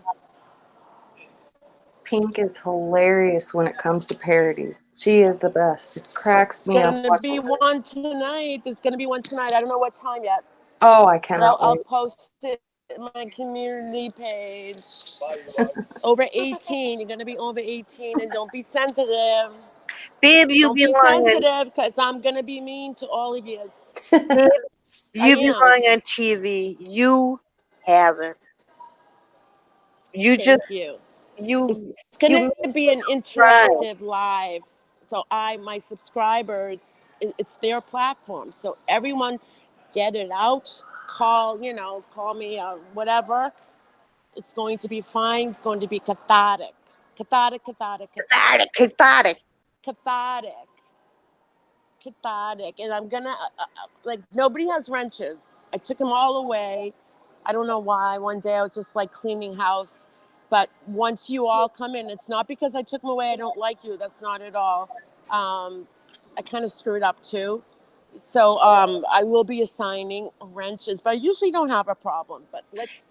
Pink is hilarious when it comes to parodies. She is the best. It cracks It's me up. gonna be one tonight. There's gonna be one tonight. I don't know what time yet. Oh, I But cannot I'll wait. post it in my community page. Over 18. You're gonna be over 18 and don't be sensitive. Babe, you Don't be belong on sensitive because I'm gonna be mean to all of you. babe, I you am. belong on TV. You have it. You just Thank you. you It's you gonna make be an me cry. interactive live. So my subscribers, it's their platform. So everyone get it out. Call me whatever. It's going to be fine. It's going to be cathartic. Cathartic. Cathartic. Cathartic. And I'm gonna like nobody has wrenches. I took them all away. I don't know why. One day I was just like cleaning house, but once you all come in, it's not because I took them away. I don't like you. That's not at all. I kind of screwed up too. So I will be assigning wrenches, but I usually don't have a problem. But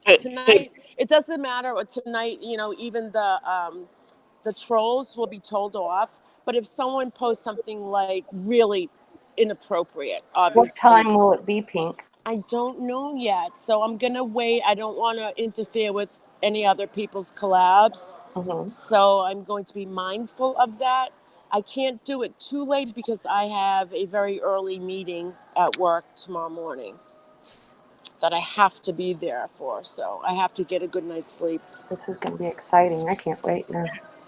Hey, tonight. It doesn't matter. Tonight, even the trolls will be told off. But if someone posts something like really inappropriate, What obviously, time will it be, Pink? I don't know yet. So I'm going to wait. I don't want to interfere with any other people's collabs. Mm-hmm. So I'm going to be mindful of that. I can't do it too late because I have a very early meeting at work tomorrow morning that I have to be there for. So I have to get a good night's sleep. This is going to be exciting. I can't wait now.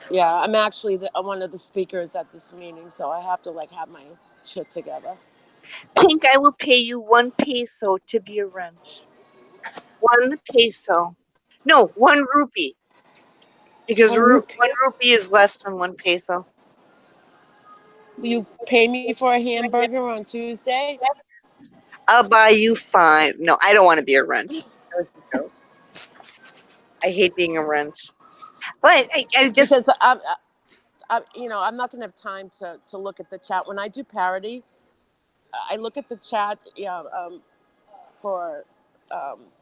Yeah, I'm actually one of the speakers at this meeting, so I have to have my shit together. Pink, I will pay you 1 peso to be a wrench. 1 peso. No, 1 rupee. Because One one rupee. rupee is less than 1 peso. Will you pay me for a hamburger on Tuesday? I'll buy you 5. No, I don't want to be a wrench. That was a joke. I hate being a wrench. But I just Because I'm not gonna have time to look at the chat. When I do parody, I look at the chat. Yeah, for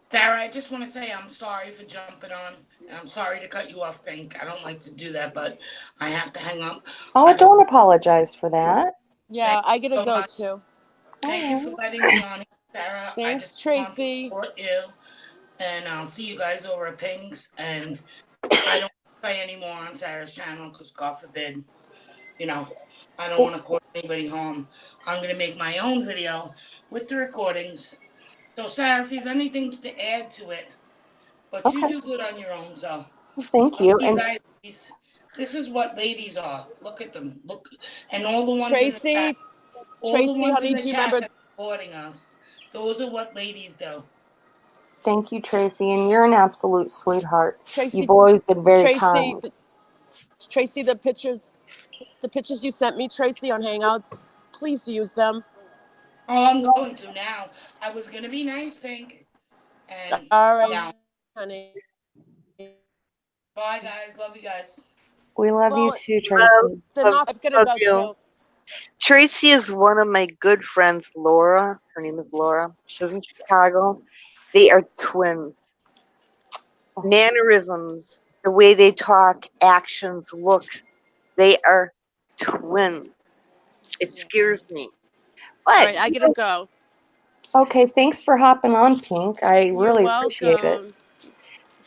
Sarah, I just want to say I'm sorry for jumping on. And I'm sorry to cut you off, Pink. I don't like to do that, but I have to hang up. Oh, I just don't apologize for that. yeah, I gotta so go much. too. Thank you for letting me on, Sarah. I Thanks, just want to Tracy. support you, and I'll see you guys over at Pink's. And I don't play anymore on Sarah's channel because, God forbid, I don't want to cause anybody harm. I'm gonna make my own video with the recordings. So, Sarah, if you have anything to add to it, but you Okay, do good on your own, so thank I'll you. see you And guys. This is what ladies are. Look at them. Look, and all the ones in the chat, Tracy, all the ones in honey, the do you chat remember? that are supporting us. Those are what ladies do. thank you, Tracy. And you're an absolute sweetheart. You've Tracy, always been very Tracy, kind. Tracy, the pictures you sent me, Tracy, on Hangouts. Please use them. Oh, I'm going to now. I was gonna be nice, Pink, and All right, now. honey. Bye, guys. Love you guys. We love you Well, too, Love, Tracy. they're love, not. I'm gonna love go you. too. Tracy is one of my good friends, Laura. Her name is Laura. She lives in Chicago. They are twins. Mannerisms, the way they talk, actions, looks, they are twins. It scares me. All But right, I gotta go. Okay, thanks for hopping on, Pink. I You're really appreciate it. welcome.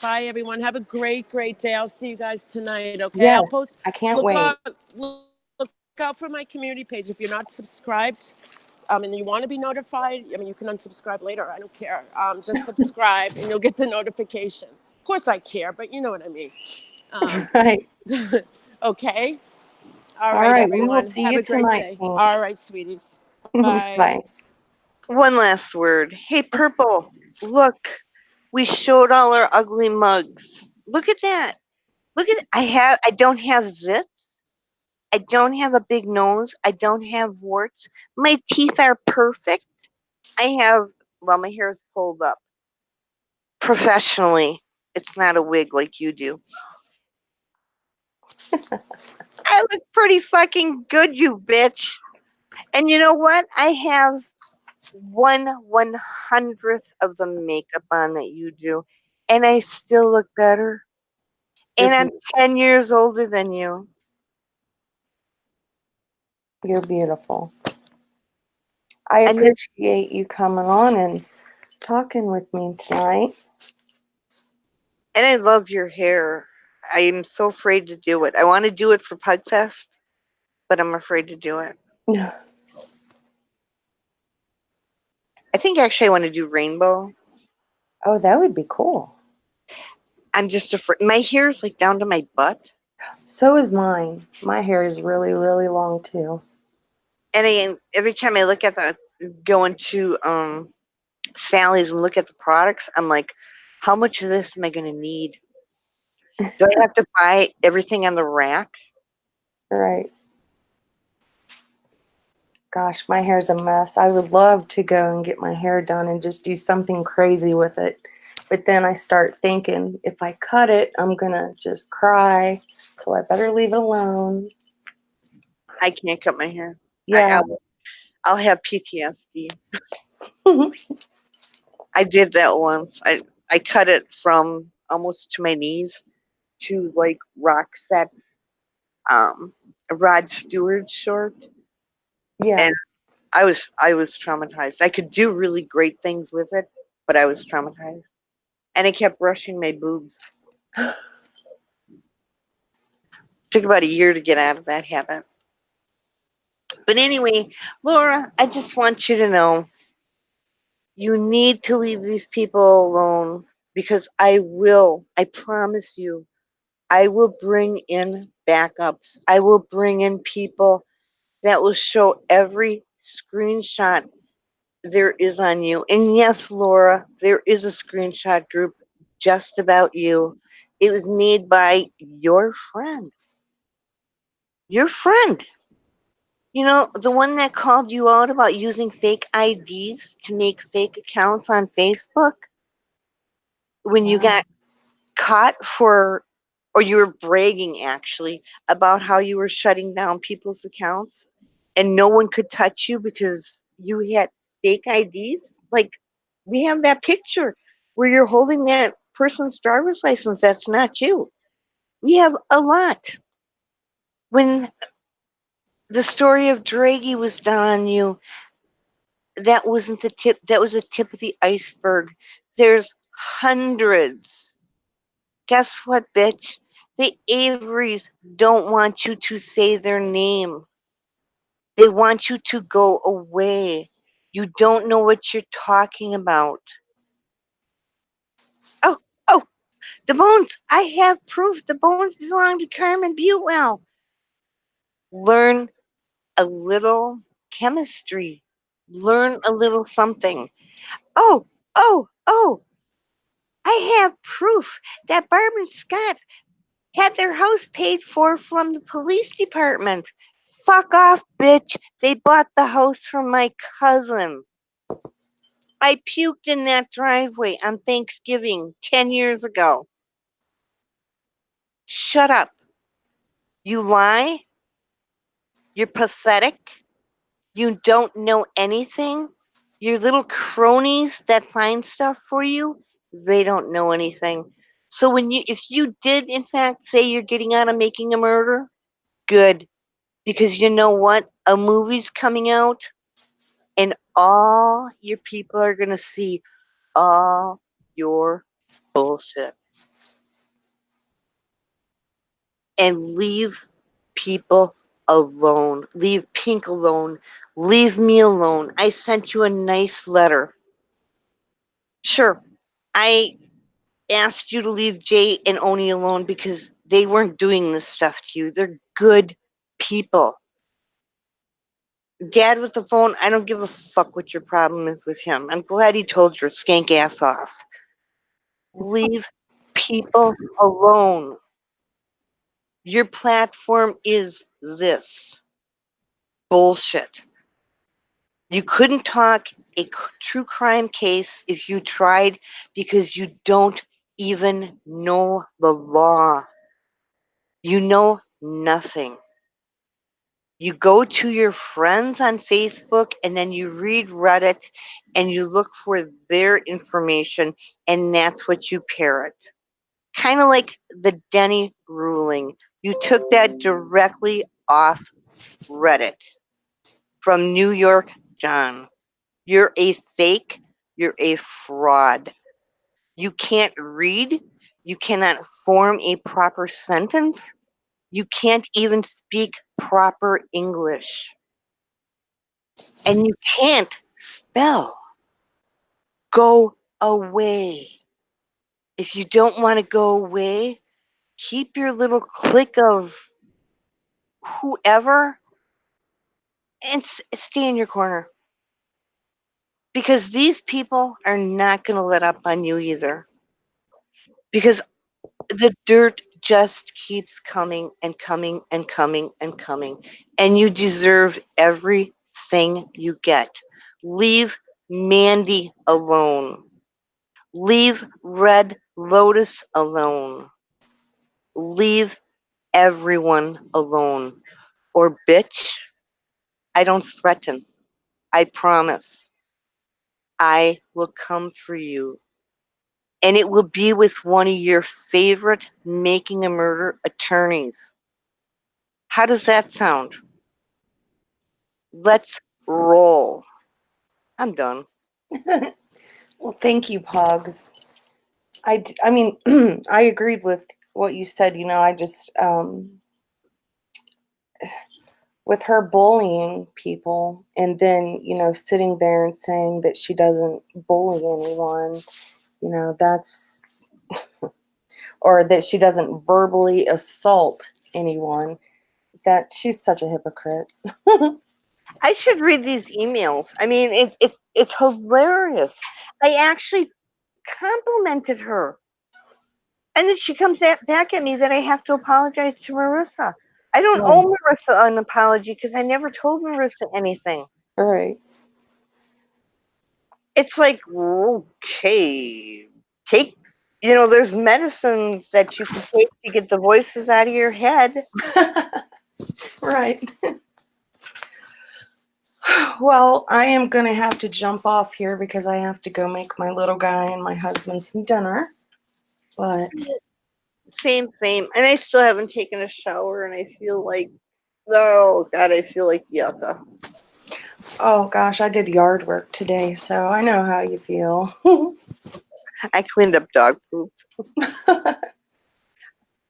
Bye, everyone. Have a great day. I'll see you guys tonight. Okay, Yes, I'll post. I can't Look wait. out! Look out for my community page. If you're not subscribed, and you want to be notified, you can unsubscribe later. I don't care. Just subscribe, and you'll get the notification. Of course, I care, but you know what I mean. Right. Okay. All All right, right, we will everyone. see Have you a great tonight, day. Pink. All right, sweeties. Bye. Bye. one last word. Hey, Purple, look, we showed all our ugly mugs. Look at that. Look at I don't have zits. I don't have a big nose. I don't have warts. My teeth are perfect. I have, well, my hair is pulled up professionally. It's not a wig like you do. I look pretty fucking good, you bitch. And you know what? I have 1/100th of the makeup on that you do, and I still look better. You're And I'm beautiful. 10 years older than you. You're beautiful. I And you appreciate you coming on and talking with me tonight. and I love your hair. I am so afraid to do it. I want to do it for Pugfest, but I'm afraid to do it. I think actually I want to do rainbow. Oh, that would be cool. I'm just afraid. My hair is like down to my butt. So is mine. My hair is really, really long too. And every time I look at go into Sally's and look at the products, I'm like, how much of this am I going to need? Do I have to buy everything on the rack? Right. Gosh, my hair's a mess. I would love to go and get my hair done and just do something crazy with it. But then I start thinking, if I cut it, I'm going to just cry. So I better leave it alone. I can't cut my hair. Yeah. I'll have PTSD. I did that once. I cut it from almost to my knees to like Roxette, um, Rod Stewart short, Yeah. and I was traumatized. I could do really great things with it, but I was traumatized, and I kept brushing my boobs. Took about a year to get out of that habit. But anyway, Laura, I just want you to know you need to leave these people alone because I promise you, I will bring in backups. I will bring in people that will show every screenshot there is on you. And yes, Laura, there is a screenshot group just about you. It was made by your friend. Your friend. You know, the one that called you out about using fake IDs to make fake accounts on Facebook when you Wow. got caught for or you were bragging actually about how you were shutting down people's accounts and no one could touch you because you had fake IDs. Like, we have that picture where you're holding that person's driver's license. That's not you. We have a lot. When the story of Draghi was done on you, that wasn't the tip. That was the tip of the iceberg. There's hundreds. Guess what, bitch? The Averys don't want you to say their name. They want you to go away. You don't know what you're talking about. Oh, oh, the bones. I have proof the bones belong to Carmen Buell. Learn a little chemistry. Learn a little something. Oh, oh. I have proof that Barb and Scott had their house paid for from the police department. Fuck off, bitch. They bought the house from my cousin. I puked in that driveway on Thanksgiving 10 years ago. Shut up. You lie. You're pathetic. You don't know anything. Your little cronies that find stuff for you, they don't know anything. So if you did in fact say you're getting out of making a murder, good. Because you know what? A movie's coming out and all your people are going to see all your bullshit. And leave people alone. Leave Pink alone. Leave me alone. I sent you a nice letter. Sure, I asked you to leave Jay and Oni alone because they weren't doing this stuff to you. They're good people. Dad with the phone, I don't give a fuck what your problem is with him. I'm glad he told your skank ass off. Leave people alone. Your platform is this bullshit. You couldn't talk a true crime case if you tried because you don't even know the law. You know nothing. You go to your friends on Facebook and then you read Reddit and you look for their information and that's what you parrot. Kind of like the Denny ruling. You took that directly off Reddit from New York John. You're a fake. You're a fraud. You can't read. You cannot form a proper sentence. You can't even speak proper English. And you can't spell. Go away. If you don't want to go away, keep your little clique of whoever and stay in your corner. Because these people are not going to let up on you either. Because the dirt just keeps coming and coming and coming and coming. And you deserve everything you get. Leave Mandy alone. Leave Red Lotus alone. Leave everyone alone. Or, bitch, I don't threaten. I promise. I will come for you. And it will be with one of your favorite making a murder attorneys. How does that sound? Let's roll. I'm done. Well, thank you, Pogs. I mean, I agreed with what you said. You know, I just, with her bullying people and then, you know, sitting there and saying that she doesn't bully anyone, you know, that's, or that she doesn't verbally assault anyone, that she's such a hypocrite. I should read these emails. I mean, it's hilarious. I actually complimented her. And then she comes back at me that I have to apologize to Marissa. I don't owe Marissa an apology because I never told Marissa anything. All right. It's like, okay, take You know, there's medicines that you can take to get the voices out of your head. Right. Well, I am going to have to jump off here because I have to go make my little guy and my husband some dinner. But Same. And I still haven't taken a shower, and I feel like, oh God, I feel like yucca. oh gosh, I did yard work today, so I know how you feel. I cleaned up dog poop.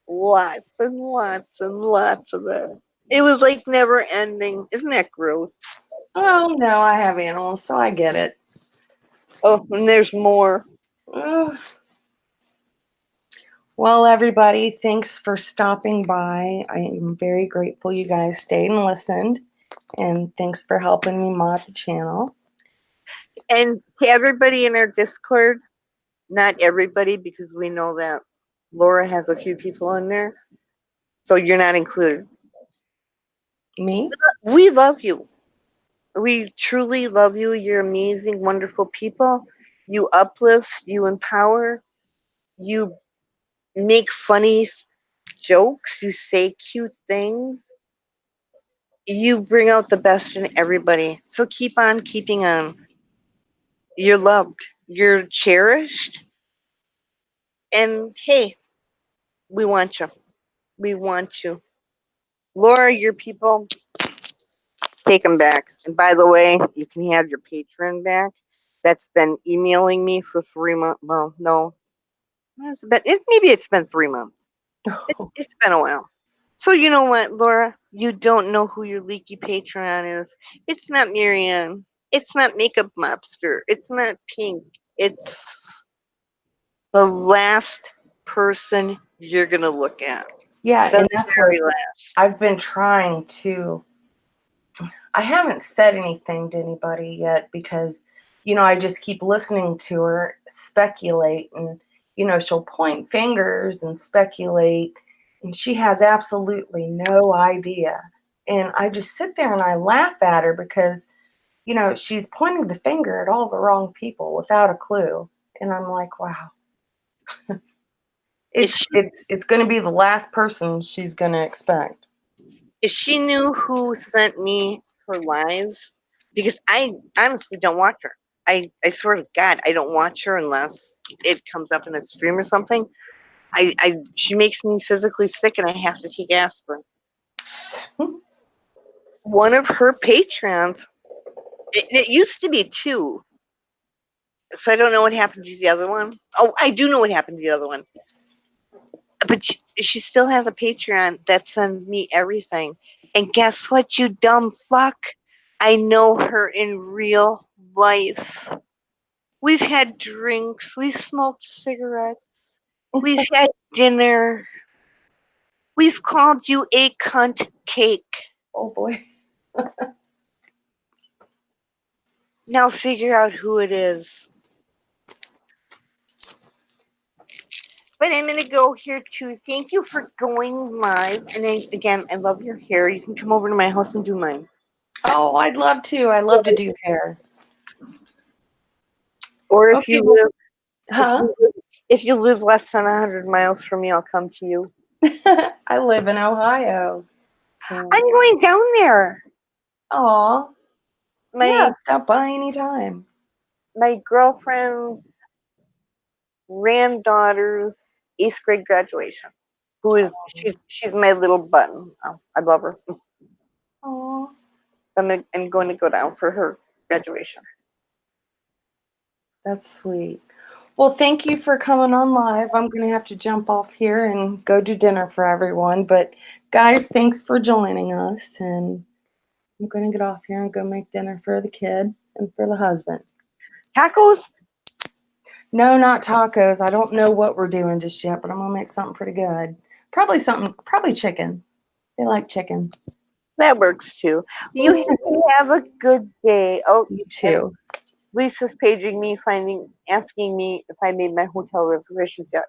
Lots and lots and lots of it. It was like never ending. Isn't that gross? Well, no, I have animals, so I get it. Oh, and there's more. Ugh. Well, everybody, thanks for stopping by. I am very grateful you guys stayed and listened. And thanks for helping me mod the channel. And to everybody in our Discord, not everybody, because we know that Laura has a few people in there, so you're not included. Me? We love you. We truly love you. You're amazing, wonderful people. You uplift, you empower, you make funny jokes, you say cute things. You bring out the best in everybody. So keep on keeping on. You're loved, you're cherished, and hey, we want you. We want you. Laura, your people, take them back. And by the way, you can have your patron back. That's been emailing me for 3 months. Well, no, maybe it's been 3 months. It's been a while. So you know what, Laura? You don't know who your leaky Patreon is. It's not Marianne. It's not Makeup Mobster. It's not Pink. It's the last person you're gonna look at. Yeah, The and that's what very last. I've been trying to. I haven't said anything to anybody yet because, I just keep listening to her speculate and, she'll point fingers and speculate and she has absolutely no idea. And I just sit there and I laugh at her because, she's pointing the finger at all the wrong people without a clue. And I'm like, wow. It's going to be the last person she's going to expect. If she knew who sent me her lives, because I honestly don't watch her. I swear to God, I don't watch her unless it comes up in a stream or something. She makes me physically sick and I have to take aspirin. One of her patrons, it used to be two, so I don't know what happened to the other one. Oh, I do know what happened to the other one. But she still has a Patreon that sends me everything. And guess what, you dumb fuck? I know her in real life. We've had drinks. We smoked cigarettes. We've had dinner. We've called you a cunt cake. Oh boy. Now figure out who it is. But I'm going to go here too. Thank you for going live. And again, I love your hair. You can come over to my house and do mine. Oh, I'd love to. I love to do hair. Or if Okay. you live, Huh? if you live less than 100 miles from me, I'll come to you. I live in Ohio. I'm going down there. Aw. My Yeah, stop by anytime. my girlfriend's granddaughter's 8th grade graduation. Who is she's my little button. Oh, I love her. Aw. I'm going to go down for her graduation. That's sweet. Well, thank you for coming on live. I'm going to have to jump off here and go do dinner for everyone. But guys, thanks for joining us. And I'm going to get off here and go make dinner for the kid and for the husband. Tacos? No, not tacos. I don't know what we're doing just yet, but I'm going to make something pretty good. Probably chicken. They like chicken. That works too. You have a good day. Oh, You too. Lisa's paging me, asking me if I made my hotel reservations yet.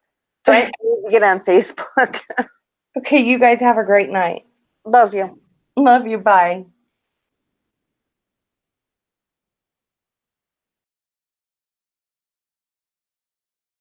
So I need to get on Facebook. Okay, you guys have a great night. Love you. Love you. Bye.